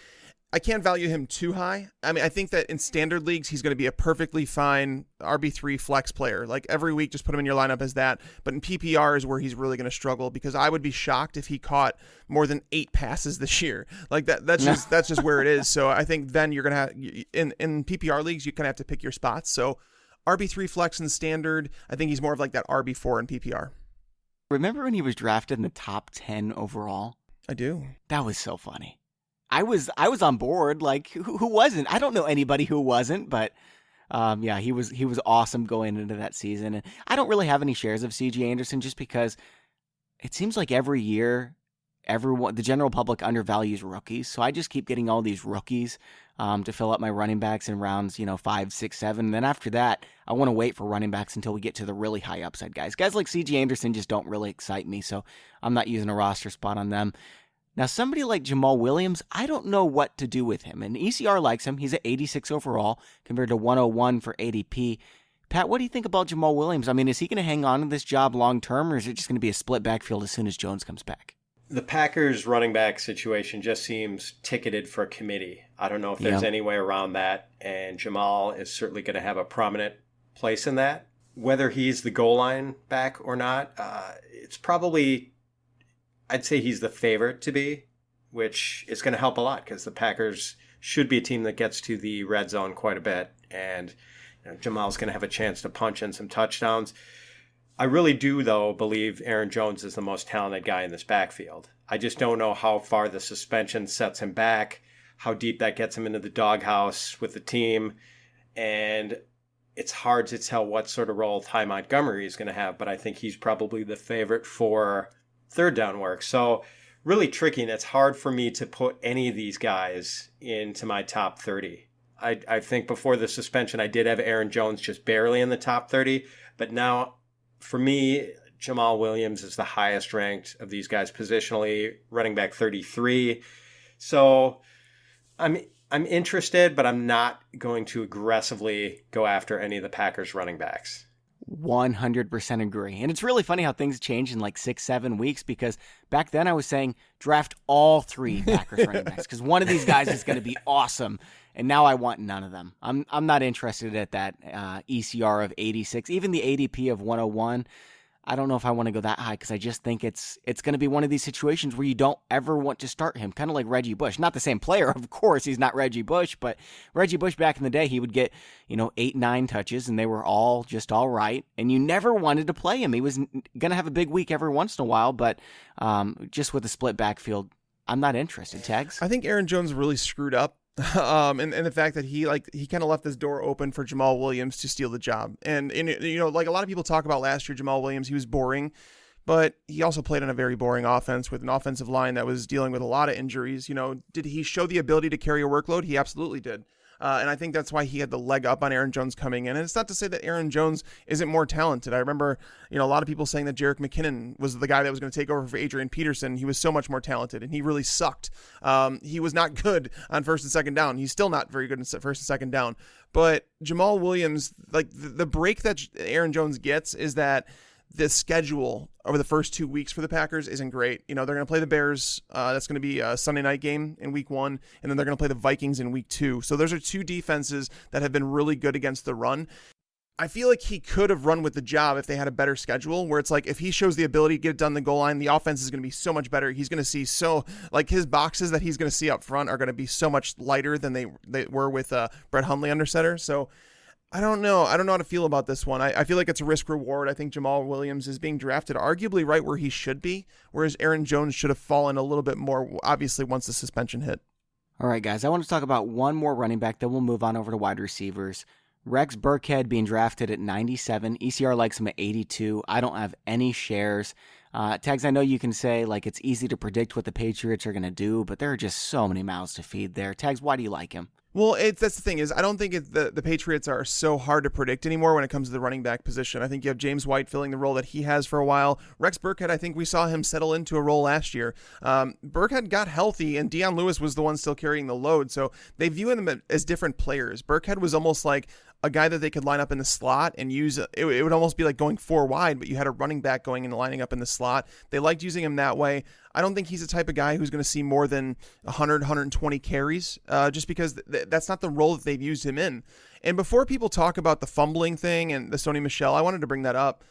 B: I can't value him too high. I think that in standard leagues, he's going to be a perfectly fine RB3 flex player. Like every week, just put him in your lineup as that. But in PPR is where he's really going to struggle because I would be shocked if he caught more than 8 passes this year. Like that's just where it is. So I think then you're going to have in PPR leagues, you kind of have to pick your spots. So RB3 flex and standard, I think he's more of like that RB4 in PPR.
A: Remember when he was drafted in the top 10 overall?
B: I do.
A: That was so funny. I was on board. Like who wasn't? I don't know anybody who wasn't, but he was awesome going into that season. And I don't really have any shares of C.J. Anderson just because it seems like every year, the general public undervalues rookies. So I just keep getting all these rookies to fill up my running backs in rounds, 5, 6, 7. And then after that, I want to wait for running backs until we get to the really high upside guys. Guys like C.J. Anderson just don't really excite me, so I'm not using a roster spot on them. Now, somebody like Jamaal Williams, I don't know what to do with him. And ECR likes him. He's at 86 overall compared to 101 for ADP. Pat, what do you think about Jamaal Williams? Is he going to hang on to this job long term, or is it just going to be a split backfield as soon as Jones comes back?
C: The Packers running back situation just seems ticketed for a committee. I don't know if there's any way around that, and Jamaal is certainly going to have a prominent place in that. Whether he's the goal line back or not, it's probably... I'd say he's the favorite to be, which is going to help a lot because the Packers should be a team that gets to the red zone quite a bit. And Jamaal's going to have a chance to punch in some touchdowns. I really do, though, believe Aaron Jones is the most talented guy in this backfield. I just don't know how far the suspension sets him back, how deep that gets him into the doghouse with the team. And it's hard to tell what sort of role Ty Montgomery is going to have, but I think he's probably the favorite for third down work. So really tricky, and it's hard for me to put any of these guys into my top 30. I think before the suspension, I did have Aaron Jones just barely in the top 30, but now for me, Jamaal Williams is the highest ranked of these guys positionally, running back 33. So I'm interested, but I'm not going to aggressively go after any of the Packers running backs.
A: 100% agree. And it's really funny how things change in like 6-7 weeks, because back then I was saying draft all 3 Packers running backs because one of these guys is going to be awesome. And now I want none of them. I'm not interested at that ECR of 86, even the ADP of 101. I don't know if I want to go that high because I just think it's going to be one of these situations where you don't ever want to start him, kind of like Reggie Bush. Not the same player, of course. He's not Reggie Bush, but Reggie Bush back in the day, he would get 8-9 touches, and they were all just all right. And you never wanted to play him. He was going to have a big week every once in a while, but just with a split backfield, I'm not interested. Tags?
B: I think Aaron Jones really screwed up. And the fact that he kind of left this door open for Jamaal Williams to steal the job. And like a lot of people talk about last year, Jamaal Williams, he was boring, but he also played on a very boring offense with an offensive line that was dealing with a lot of injuries. Did he show the ability to carry a workload? He absolutely did. And I think that's why he had the leg up on Aaron Jones coming in. And it's not to say that Aaron Jones isn't more talented. I remember, a lot of people saying that Jerick McKinnon was the guy that was going to take over for Adrian Peterson. He was so much more talented, and he really sucked. He was not good on first and second down. He's still not very good in first and second down. But Jamaal Williams, like the break that Aaron Jones gets is that the schedule over the first 2 weeks for the Packers isn't great. They're going to play the Bears. That's going to be a Sunday night game in week 1. And then they're going to play the Vikings in week 2. So those are 2 defenses that have been really good against the run. I feel like he could have run with the job if they had a better schedule, where it's like, if he shows the ability to get it done the goal line, the offense is going to be so much better. He's going to see his boxes that he's going to see up front are going to be so much lighter than they were with Brett Hundley under center. So I don't know. I don't know how to feel about this one. I feel like it's a risk reward. I think Jamaal Williams is being drafted arguably right where he should be, whereas Aaron Jones should have fallen a little bit more, obviously, once the suspension hit.
A: All right, guys, I want to talk about one more running back, then we'll move on over to wide receivers. Rex Burkhead being drafted at 97. ECR likes him at 82. I don't have any shares. Tags, I know you can say like it's easy to predict what the Patriots are going to do, but there are just so many mouths to feed there. Tags, why do you like him?
B: Well, that's the thing is I don't think the Patriots are so hard to predict anymore when it comes to the running back position. I think you have James White filling the role that he has for a while. Rex Burkhead, I think we saw him settle into a role last year. Burkhead got healthy, and Deion Lewis was the one still carrying the load, so they view them as different players. Burkhead was almost like a guy that they could line up in the slot and use. It would almost be like going 4 wide, but you had a running back going and lining up in the slot. They liked using him that way. I don't think he's the type of guy who's going to see more than 100, 120 carries, just because that's not the role that they've used him in. And before people talk about the fumbling thing and the Sony Michel, I wanted to bring that up.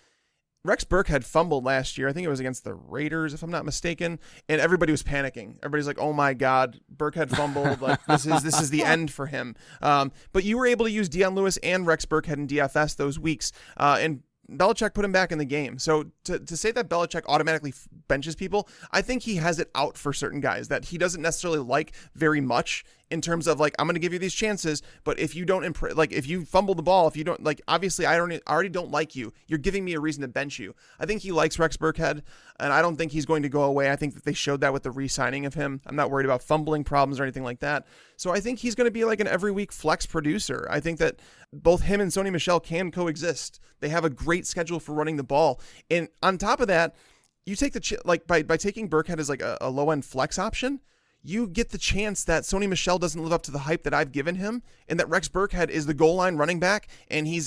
B: Rex Burkhead fumbled last year. I think it was against the Raiders, if I'm not mistaken, and everybody was panicking. Everybody's like, "Oh my God, Burkhead fumbled! Like this is the end for him." But you were able to use Deion Lewis and Rex Burkhead in DFS those weeks, and Belichick put him back in the game. So to say that Belichick automatically benches people, I think he has it out for certain guys that he doesn't necessarily like very much, in terms of like, I'm going to give you these chances, but if you don't if you fumble the ball, if you don't obviously I already don't like you. You're giving me a reason to bench you. I think he likes Rex Burkhead, and I don't think he's going to go away. I think that they showed that with the re-signing of him. I'm not worried about fumbling problems or anything like that. So I think he's going to be like an every week flex producer. I think that both him and Sony Michel can coexist. They have a great schedule for running the ball. And on top of that, you take by taking Burkhead as like a low end flex option, you get the chance that Sony Michel doesn't live up to the hype that I've given him, and that Rex Burkhead is the goal line running back, and he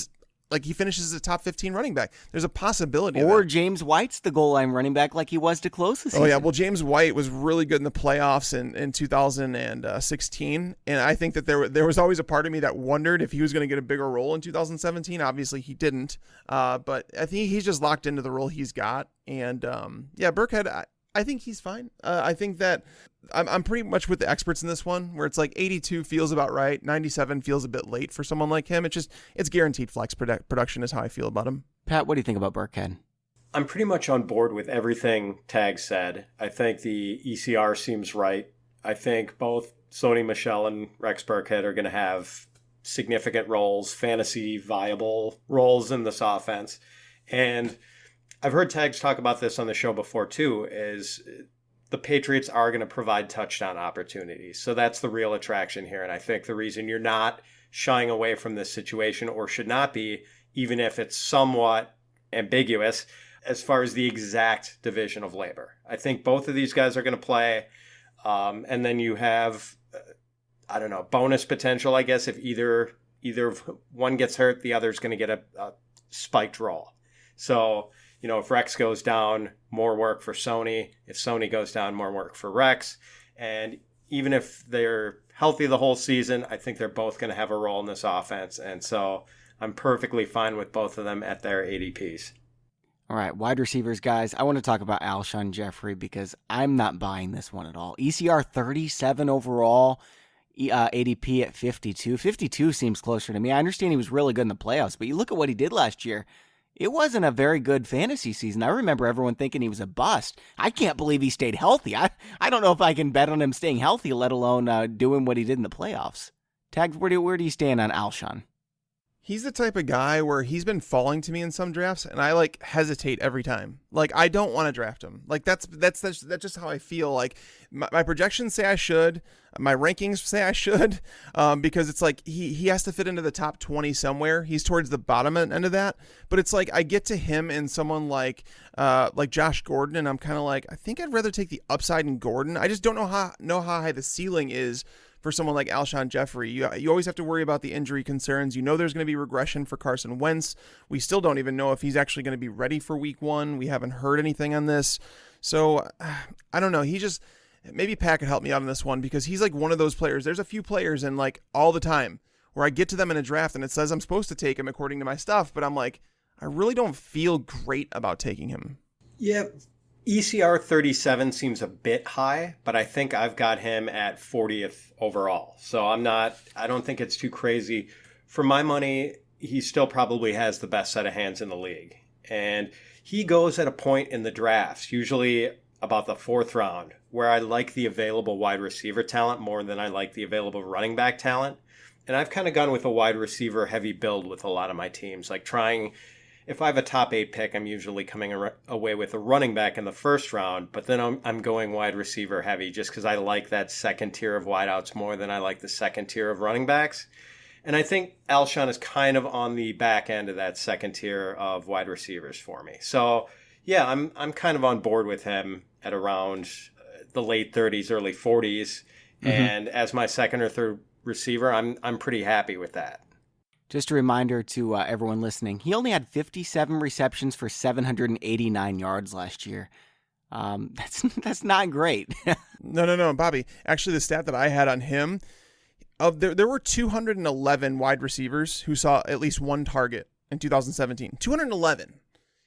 B: finishes as a top 15 running back. There's a possibility.
A: Or James White's the goal line running back like he was to close the season.
B: Oh, yeah. Well, James White was really good in the playoffs in 2016. And I think that there was always a part of me that wondered if he was going to get a bigger role in 2017. Obviously, he didn't. But I think he's just locked into the role he's got. And, Burkhead, I think he's fine. I think that I'm pretty much with the experts in this one, where it's like 82 feels about right. 97 feels a bit late for someone like him. It's guaranteed flex production is how I feel about him.
A: Pat, what do you think about Burkhead?
C: I'm pretty much on board with everything Tag said. I think the ECR seems right. I think both Sony Michel and Rex Burkhead are going to have significant roles, fantasy viable roles in this offense. And I've heard Tags talk about this on the show before too, is the Patriots are going to provide touchdown opportunities. So that's the real attraction here. And I think the reason you're not shying away from this situation, or should not be, even if it's somewhat ambiguous as far as the exact division of labor. I think both of these guys are going to play. And then you have, I don't know, bonus potential, I guess, if either one gets hurt, the other's going to get a spiked roll. So, you know, if Rex goes down, more work for Sony. If Sony goes down, more work for Rex. And even if they're healthy the whole season, I think they're both going to have a role in this offense. And so I'm perfectly fine with both of them at their ADPs.
A: All right, wide receivers, guys. I want to talk about Alshon Jeffrey because I'm not buying this one at all. ECR 37 overall, ADP at 52. 52 seems closer to me. I understand he was really good in the playoffs, but you look at what he did last year. It wasn't a very good fantasy season. I remember everyone thinking he was a bust. I can't believe he stayed healthy. I don't know if I can bet on him staying healthy, let alone doing what he did in the playoffs. Tags, where do you stand on Alshon?
B: He's the type of guy where he's been falling to me in some drafts, and I hesitate every time. I don't want to draft him. That's just how I feel. My projections say I should, my rankings say I should, because it's he has to fit into the top 20 somewhere. He's towards the bottom end of that, but it's I get to him and someone like Josh Gordon, and I'm kind of I think I'd rather take the upside in Gordon. I just don't know how high the ceiling is for someone like Alshon Jeffrey. You always have to worry about the injury concerns. There's going to be regression for Carson Wentz. We still don't even know if he's actually going to be ready for week 1. We haven't heard anything on this. So I don't know. Maybe Pat could help me out on this one, because he's one of those players. There's a few players in all the time where I get to them in a draft and it says I'm supposed to take him according to my stuff, but I'm I really don't feel great about taking him.
C: Yeah. ECR 37 seems a bit high, but I think I've got him at 40th overall. So I don't think it's too crazy. For my money, he still probably has the best set of hands in the league. And he goes at a point in the drafts, usually about the 4th round, where I like the available wide receiver talent more than I like the available running back talent. And I've kind of gone with a wide receiver heavy build with a lot of my teams, if I have a top 8 pick, I'm usually coming away with a running back in the 1st round, but then I'm going wide receiver heavy just because I like that second tier of wideouts more than I like the second tier of running backs. And I think Alshon is kind of on the back end of that second tier of wide receivers for me. So yeah, I'm kind of on board with him at around the late 30s, early 40s. Mm-hmm. And as my second or third receiver, I'm pretty happy with that.
A: Just a reminder to everyone listening, he only had 57 receptions for 789 yards last year. That's not great.
B: No, Bobby. Actually, the stat that I had on him, there were 211 wide receivers who saw at least one target in 2017. 211.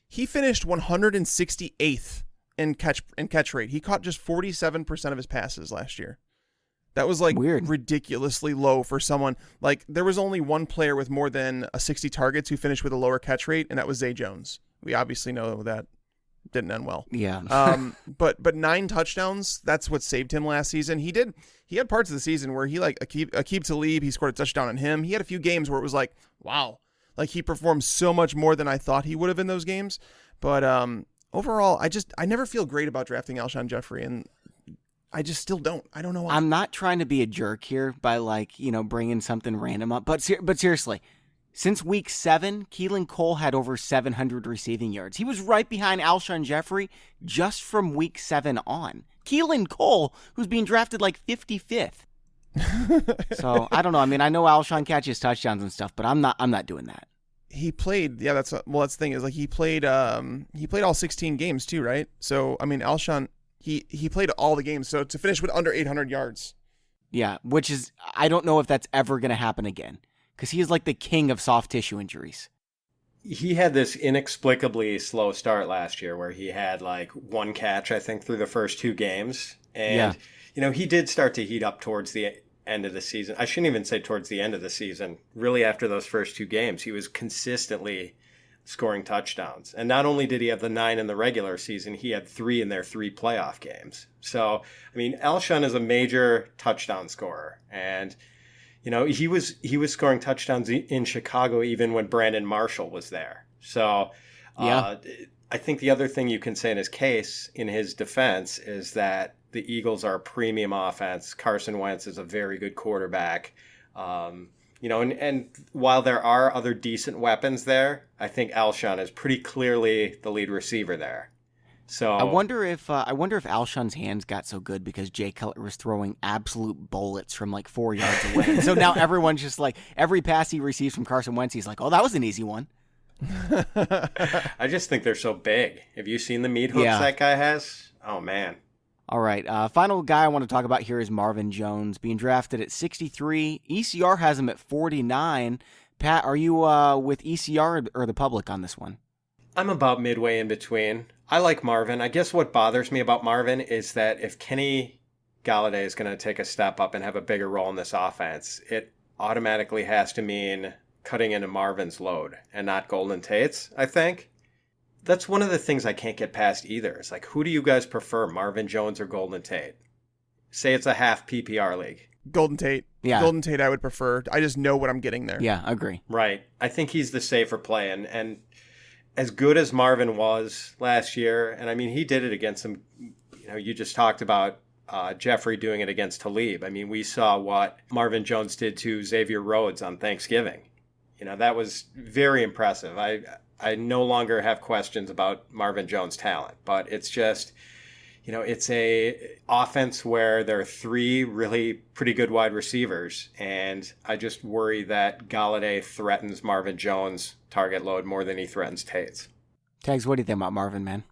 B: He finished 168th in catch rate. He caught just 47% of his passes last year. That was
A: weird,
B: ridiculously low for someone. There was only one player with more than 60 targets who finished with a lower catch rate, and that was Zay Jones. We obviously know that didn't end well.
A: Yeah.
B: But 9 touchdowns, that's what saved him last season. He had parts of the season where he Aqib Talib, he scored a touchdown on him. He had a few games where it was wow. He performed so much more than I thought he would have in those games. But overall, I never feel great about drafting Alshon Jeffrey, and I just still don't. I don't know why.
A: I'm not trying to be a jerk here by bringing something random up, but seriously, since week 7, Keelan Cole had over 700 receiving yards. He was right behind Alshon Jeffrey just from week 7 on. Keelan Cole, who's being drafted 55th. So I don't know. I mean, I know Alshon catches touchdowns and stuff, but I'm not doing that.
B: He played. Yeah, that's the thing is he played all 16 games too, right? So I mean, Alshon. He played all the games, so to finish with under 800 yards.
A: Yeah, which is, I don't know if that's ever going to happen again, because he is the king of soft tissue injuries.
C: He had this inexplicably slow start last year where he had one catch, I think, through the first 2 games. And, he did start to heat up towards the end of the season. I shouldn't even say towards the end of the season. Really, after those first 2 games, he was consistently scoring touchdowns. And not only did he have the 9 in the regular season, he had 3 in their 3 playoff games. So, I mean, Alshon is a major touchdown scorer. And, you know, he was scoring touchdowns in Chicago even when Brandon Marshall was there. So, I think the other thing you can say in his case, in his defense, is that the Eagles are a premium offense. Carson Wentz is a very good quarterback. You know, and while there are other decent weapons there, I think Alshon is pretty clearly the lead receiver there. So
A: I wonder if Alshon's hands got so good because Jay Cutler was throwing absolute bullets from like 4 yards away. So now everyone's just like, every pass he receives from Carson Wentz, he's like, oh, that was an easy one.
C: I just think they're so big. Have you seen the meat hooks that guy has? Oh, man.
A: All right, final guy I want to talk about here is Marvin Jones, being drafted at 63. ECR has him at 49. Pat, are you with ECR or the public on this one?
C: I'm about midway in between. I like Marvin. I guess what bothers me about Marvin is that if Kenny Galladay is going to take a step up and have a bigger role in this offense, it automatically has to mean cutting into Marvin's load and not Golden Tate's, I think. That's one of the things I can't get past either. It's like, who do you guys prefer, Marvin Jones or Golden Tate? Say it's a half PPR league.
B: Golden Tate.
A: Yeah.
B: Golden Tate I would prefer. I just know what I'm getting there.
A: Yeah, I agree.
C: Right. I think he's the safer play. And as good as Marvin was last year, and I mean, he did it against some, you know, you just talked about Jeffrey doing it against Talib. I mean, we saw what Marvin Jones did to Xavier Rhodes on Thanksgiving. You know, that was very impressive. I no longer have questions about Marvin Jones' talent, but it's just, you know, it's a offense where there are 3 really pretty good wide receivers, and I just worry that Galladay threatens Marvin Jones' target load more than he threatens Tate's.
A: Tags, what do you think about Marvin, man?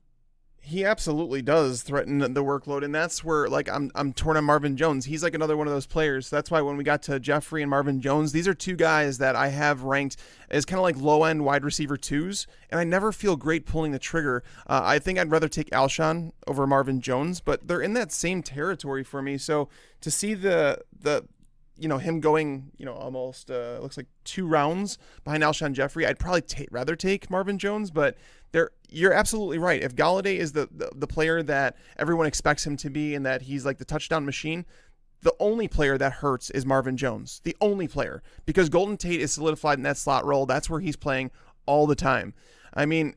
B: He absolutely does threaten the workload, and that's where, like, I'm torn on Marvin Jones. He's like another one of those players. That's why when we got to Jeffrey and Marvin Jones, these are 2 guys that I have ranked as kind of like low-end wide receiver 2s, and I never feel great pulling the trigger. I think I'd rather take Alshon over Marvin Jones, but they're in that same territory for me. So to see the you know, him going, you know, almost looks like 2 rounds behind Alshon Jeffrey, I'd probably rather take Marvin Jones, but you're absolutely right. If Galladay is the player that everyone expects him to be and that he's like the touchdown machine, the only player that hurts is Marvin Jones. The only player. Because Golden Tate is solidified in that slot role. That's where he's playing all the time. I mean,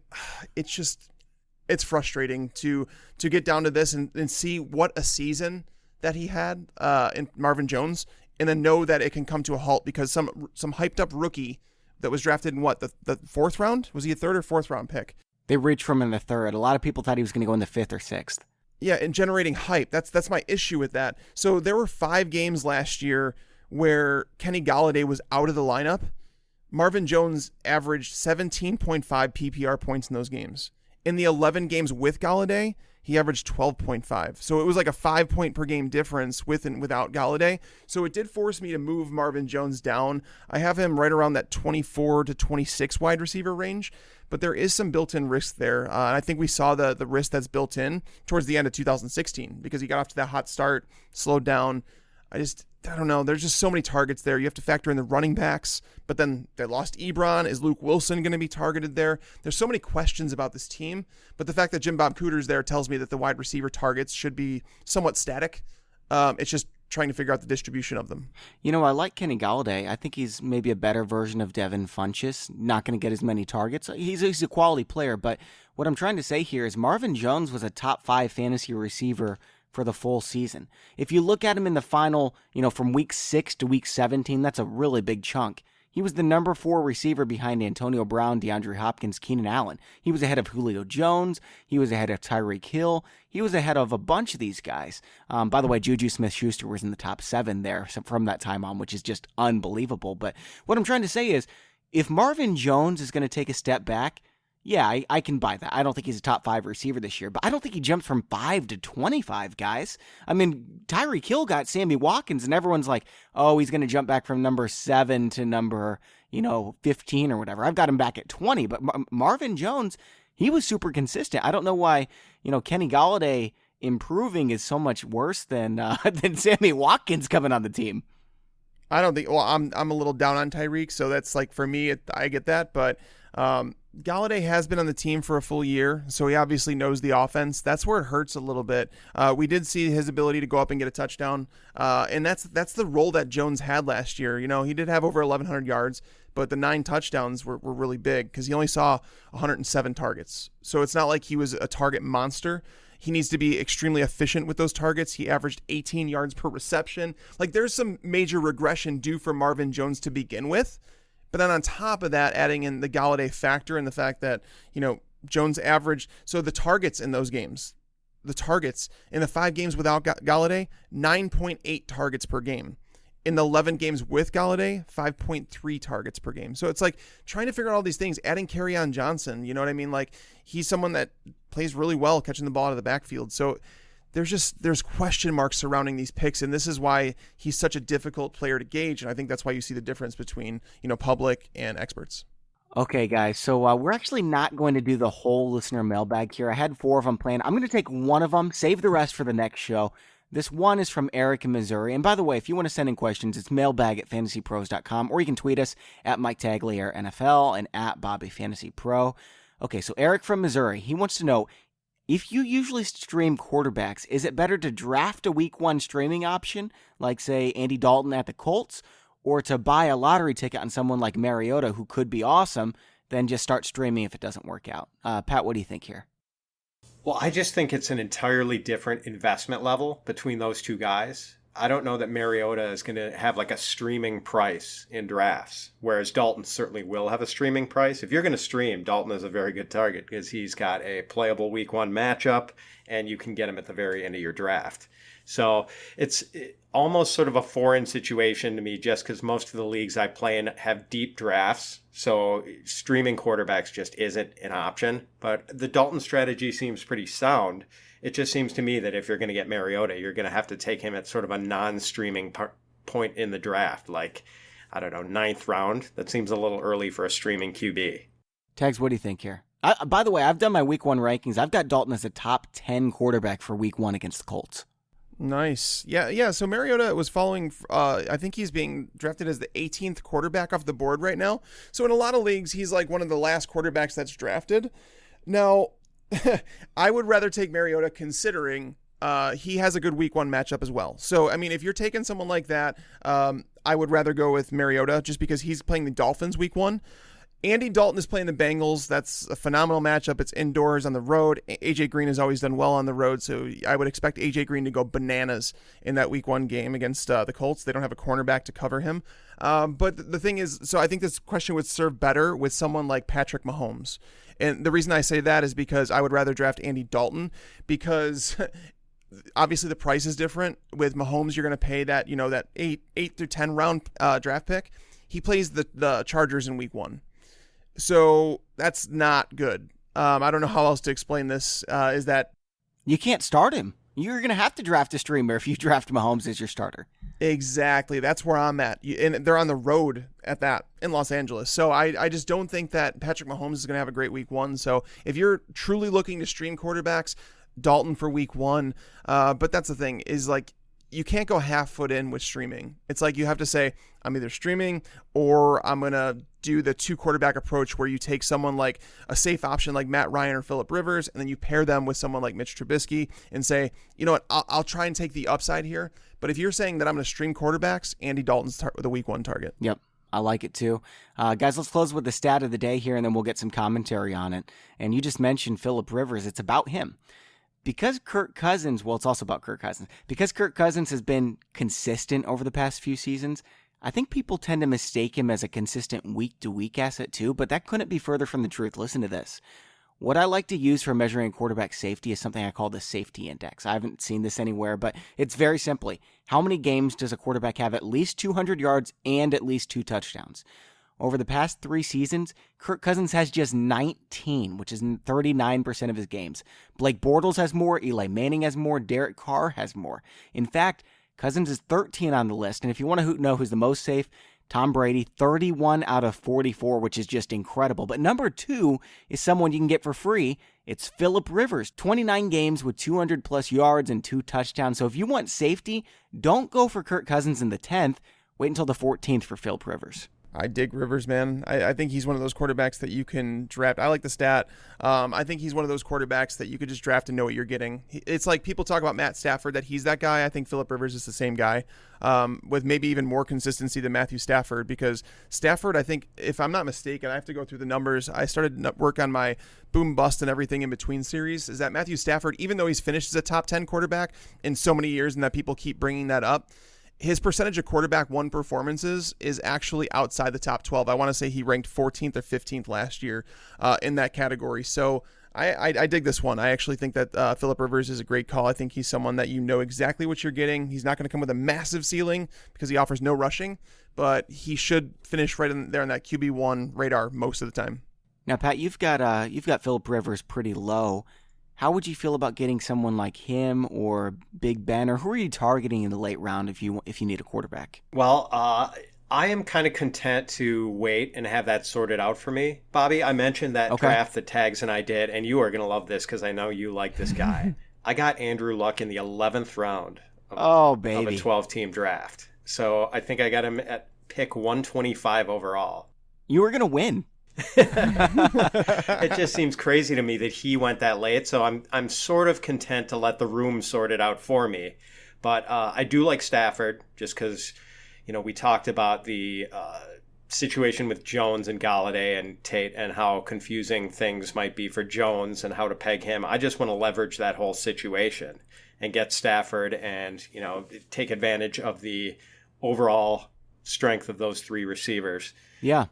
B: it's frustrating to get down to this and see what a season that he had in Marvin Jones, and then know that it can come to a halt because some hyped up rookie that was drafted in what, the 4th round? Was he a 3rd or 4th round pick?
A: They reached from him in the 3rd. A lot of people thought he was going to go in the 5th or 6th.
B: Yeah, and generating hype. That's my issue with that. So there were 5 games last year where Kenny Galladay was out of the lineup. Marvin Jones averaged 17.5 PPR points in those games. In the 11 games with Galladay, he averaged 12.5. So it was like a 5-point per game difference with and without Galladay. So it did force me to move Marvin Jones down. I have him right around that 24 to 26 wide receiver range, but there is some built-in risk there. And I think we saw the risk that's built in towards the end of 2016 because he got off to that hot start, slowed down. I don't know. There's just so many targets there. You have to factor in the running backs, but then they lost Ebron. Is Luke Wilson going to be targeted there? There's so many questions about this team, but the fact that Jim Bob Cooter's there tells me that the wide receiver targets should be somewhat static. It's just trying to figure out the distribution of them.
A: You know, I like Kenny Galladay. I think he's maybe a better version of Devin Funchess. Not going to get as many targets. He's a quality player, but what I'm trying to say here is Marvin Jones was a top 5 fantasy receiver for the full season. If you look at him in the final, you know, from week 6 to week 17, that's a really big chunk. He was the number 4 receiver behind Antonio Brown, DeAndre Hopkins, Keenan Allen. He was ahead of Julio Jones. He was ahead of Tyreek Hill. He was ahead of a bunch of these guys. By the way, Juju Smith-Schuster was in the top 7 there from that time on, which is just unbelievable. But what I'm trying to say is, if Marvin Jones is going to take a step back, yeah, I can buy that. I don't think he's a top 5 receiver this year, but I don't think he jumps from 5 to 25, guys. I mean, Tyreek Hill got Sammy Watkins, and everyone's like, oh, he's going to jump back from number 7 to number, 15 or whatever. I've got him back at 20, but Marvin Jones, he was super consistent. I don't know why, Kenny Galladay improving is so much worse than Sammy Watkins coming on the team.
B: I don't think. Well, I'm a little down on Tyreek, so that's like for me. I get that, but Galladay has been on the team for a full year, so he obviously knows the offense. That's where it hurts a little bit. We did see his ability to go up and get a touchdown, and that's the role that Jones had last year. He did have over 1,100 yards, but the 9 touchdowns were really big because he only saw 107 targets. So it's not like he was a target monster. He needs to be extremely efficient with those targets. He averaged 18 yards per reception. Like, there's some major regression due for Marvin Jones to begin with. But then on top of that, adding in the Galladay factor and the fact that, Jones averaged, so the targets in those games, the targets in the 5 games without Galladay, 9.8 targets per game. In the 11 games with Galladay, 5.3 targets per game. So it's like trying to figure out all these things, adding Kerryon Johnson, you know what I mean? Like, he's someone that plays really well catching the ball out of the backfield. So there's question marks surrounding these picks, and this is why he's such a difficult player to gauge, and I think that's why you see the difference between, public and experts.
A: Okay, guys, so we're actually not going to do the whole listener mailbag here. I had 4 of them planned. I'm going to take one of them, save the rest for the next show. This one is from Eric in Missouri. And by the way, if you want to send in questions, it's mailbag@fantasypros.com, or you can tweet us at Mike Tagliere NFL and at BobbyFantasyPro. Okay, so Eric from Missouri, he wants to know, if you usually stream quarterbacks, is it better to draft a week 1 streaming option, like, say, Andy Dalton at the Colts, or to buy a lottery ticket on someone like Mariota, who could be awesome, then just start streaming if it doesn't work out? Pat, what do you think here?
C: Well, I just think it's an entirely different investment level between those two guys. I don't know that Mariota is going to have like a streaming price in drafts, whereas Dalton certainly will have a streaming price. If you're going to stream, Dalton is a very good target because he's got a playable week 1 matchup and you can get him at the very end of your draft. So it's almost sort of a foreign situation to me just because most of the leagues I play in have deep drafts. So streaming quarterbacks just isn't an option. But the Dalton strategy seems pretty sound. It just seems to me that if you're going to get Mariota, you're going to have to take him at sort of a non-streaming point in the draft, like, I don't know, 9th round. That seems a little early for a streaming QB.
A: Tags, what do you think here? By the way, I've done my week 1 rankings. I've got Dalton as a top 10 quarterback for week 1 against the Colts.
B: Nice. Yeah. So Mariota was following, I think he's being drafted as the 18th quarterback off the board right now. So in a lot of leagues, he's like one of the last quarterbacks that's drafted. Now, I would rather take Mariota considering he has a good week 1 matchup as well. So, I mean, if you're taking someone like that, I would rather go with Mariota just because he's playing the Dolphins week 1. Andy Dalton is playing the Bengals. That's a phenomenal matchup. It's indoors on the road. AJ Green has always done well on the road, so I would expect AJ Green to go bananas in that week 1 game against the Colts. They don't have a cornerback to cover him. But the thing is, so I think this question would serve better with someone like Patrick Mahomes. And the reason I say that is because I would rather draft Andy Dalton because obviously the price is different. With Mahomes, you're going to pay that, that 8 through 10 round draft pick. He plays the Chargers in week 1. So that's not good. I don't know how else to explain this, is that
A: you can't start him. You're going to have to draft a streamer if you draft Mahomes as your starter.
B: Exactly. That's where I'm at. And they're on the road at that in Los Angeles. So I just don't think that Patrick Mahomes is going to have a great week 1. So if you're truly looking to stream quarterbacks, Dalton for week 1. But that's the thing is, like, you can't go half foot in with streaming. It's like you have to say, I'm either streaming or I'm going to do the 2 quarterback approach where you take someone like a safe option like Matt Ryan or Phillip Rivers, and then you pair them with someone like Mitch Trubisky and say, you know what, I'll try and take the upside here. But if you're saying that I'm going to stream quarterbacks, Andy Dalton's the week 1 target.
A: Yep. I like it too. Guys, let's close with the stat of the day here, and then we'll get some commentary on it. And you just mentioned Phillip Rivers. It's about him. Because Kirk Cousins, well, it's also about Kirk Cousins. Because Kirk Cousins has been consistent over the past few seasons, I think people tend to mistake him as a consistent week-to-week asset too, but that couldn't be further from the truth. Listen to this. What I like to use for measuring quarterback safety is something I call the safety index. I haven't seen this anywhere, but it's very simply, how many games does a quarterback have at least 200 yards and at least 2 touchdowns? Over the past 3 seasons, Kirk Cousins has just 19, which is 39% of his games. Blake Bortles has more, Eli Manning has more, Derek Carr has more. In fact, Cousins is 13 on the list, and if you want to know who's the most safe, Tom Brady, 31 out of 44, which is just incredible. But number 2 is someone you can get for free. It's Phillip Rivers, 29 games with 200-plus yards and 2 touchdowns. So if you want safety, don't go for Kirk Cousins in the 10th. Wait until the 14th for Phillip Rivers.
B: I dig Rivers, man. I think he's one of those quarterbacks that you can draft. I like the stat. I think he's one of those quarterbacks that you could just draft and know what you're getting. It's like people talk about Matt Stafford, that he's that guy. I think Phillip Rivers is the same guy, with maybe even more consistency than Matthew Stafford, because Stafford, I think, if I'm not mistaken, I have to go through the numbers. I started work on my boom bust and everything in between series, is that Matthew Stafford, even though he's finished as a top 10 quarterback in so many years and that people keep bringing that up, his percentage of quarterback one performances is actually outside the top 12. I want to say he ranked 14th or 15th last year in that category. So I dig this one. I actually think that Phillip Rivers is a great call. I think he's someone that you know exactly what you're getting. He's not going to come with a massive ceiling because he offers no rushing, but he should finish right in there on that QB1 radar most of the time.
A: Now, Pat, you've got Phillip Rivers pretty low. How would you feel about getting someone like him or Big Ben, or who are you targeting in the late round if you need a quarterback?
C: Well, I am kind of content to wait and have that sorted out for me. Bobby, I mentioned that draft that Tags and I did, and you are going to love this because I know you like this guy. I got Andrew Luck in the 11th round of a 12-team draft. So I think I got him at pick 125 overall.
A: You were going to win.
C: It just seems crazy to me that he went that late, so I'm sort of content to let the room sort it out for me. But I do like Stafford just because, we talked about the situation with Jones and Galladay and Tate and how confusing things might be for Jones and how to peg him. I just want to leverage that whole situation and get Stafford and, take advantage of the overall strength of those three receivers.
A: Yeah.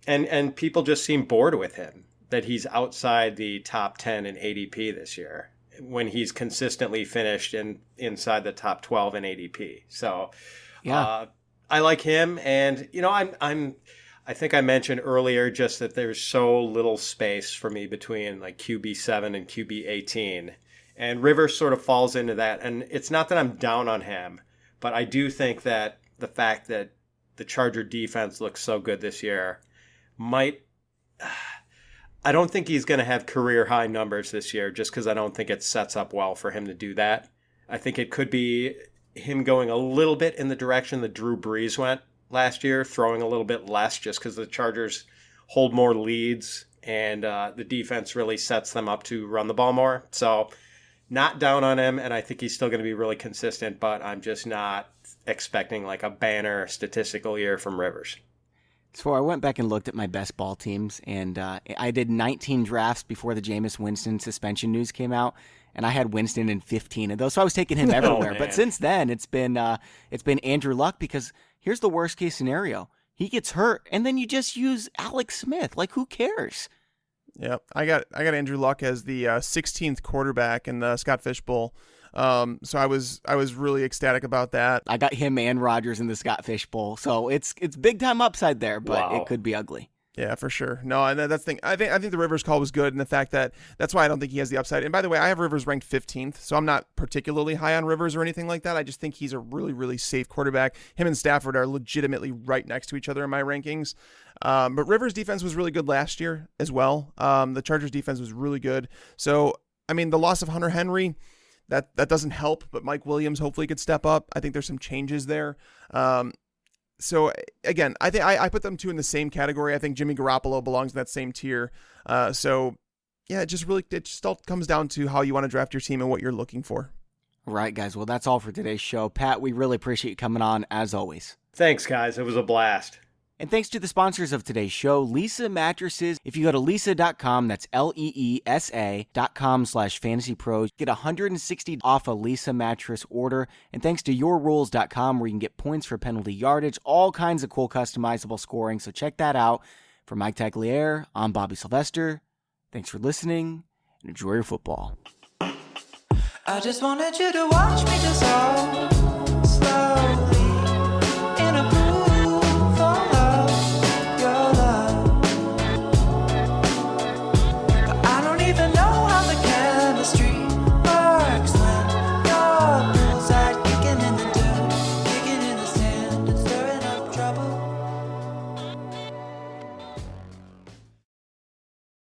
C: And people just seem bored with him, that he's outside the top 10 in ADP this year when he's consistently finished inside the top 12 in ADP. So I like him. And, I think I mentioned earlier just that there's so little space for me between like QB7 and QB18. And Rivers sort of falls into that. And it's not that I'm down on him, but I do think that the fact that the Charger defense looks so good this year I don't think he's going to have career high numbers this year just because I don't think it sets up well for him to do that. I think it could be him going a little bit in the direction that Drew Brees went last year, throwing a little bit less just because the Chargers hold more leads and the defense really sets them up to run the ball more. So not down on him, and I think he's still going to be really consistent, but I'm just not expecting like a banner statistical year from Rivers.
A: So I went back and looked at my best ball teams, and I did 19 drafts before the Jameis Winston suspension news came out, and I had Winston in 15 of those. So I was taking him everywhere. But since then, it's been Andrew Luck, because here's the worst case scenario: he gets hurt, and then you just use Alex Smith. Like, who cares?
B: Yep, I got Andrew Luck as the 16th quarterback in the Scott Fish Bowl. So I was really ecstatic about that.
A: I got him and Rodgers in the Scott Fish Bowl, so it's big time upside there, but It could be ugly.
B: Yeah, for sure. No, and that's the thing. I think the Rivers call was good, and the fact that's why I don't think he has the upside. And by the way, I have Rivers ranked 15th, so I'm not particularly high on Rivers or anything like that. I just think he's a really, really safe quarterback. Him and Stafford are legitimately right next to each other in my rankings. But Rivers' defense was really good last year as well. The Chargers' defense was really good. So, I mean, the loss of Hunter Henry, that doesn't help, but Mike Williams hopefully could step up. I think there's some changes there. So again, I think I put them two in the same category. I think Jimmy Garoppolo belongs in that same tier. So yeah, it just all comes down to how you want to draft your team and what you're looking for.
A: Right, guys. Well, that's all for today's show. Pat, we really appreciate you coming on as always.
C: Thanks, guys. It was a blast.
A: And thanks to the sponsors of today's show, Leesa Mattresses. If you go to leesa.com, that's LEESA.com/fantasypros, get $160 off a Leesa mattress order. And thanks to yourrules.com, where you can get points for penalty yardage, all kinds of cool customizable scoring. So check that out. For Mike Tagliere, I'm Bobby Sylvester. Thanks for listening, and enjoy your football.
D: I just wanted you to watch me dissolve.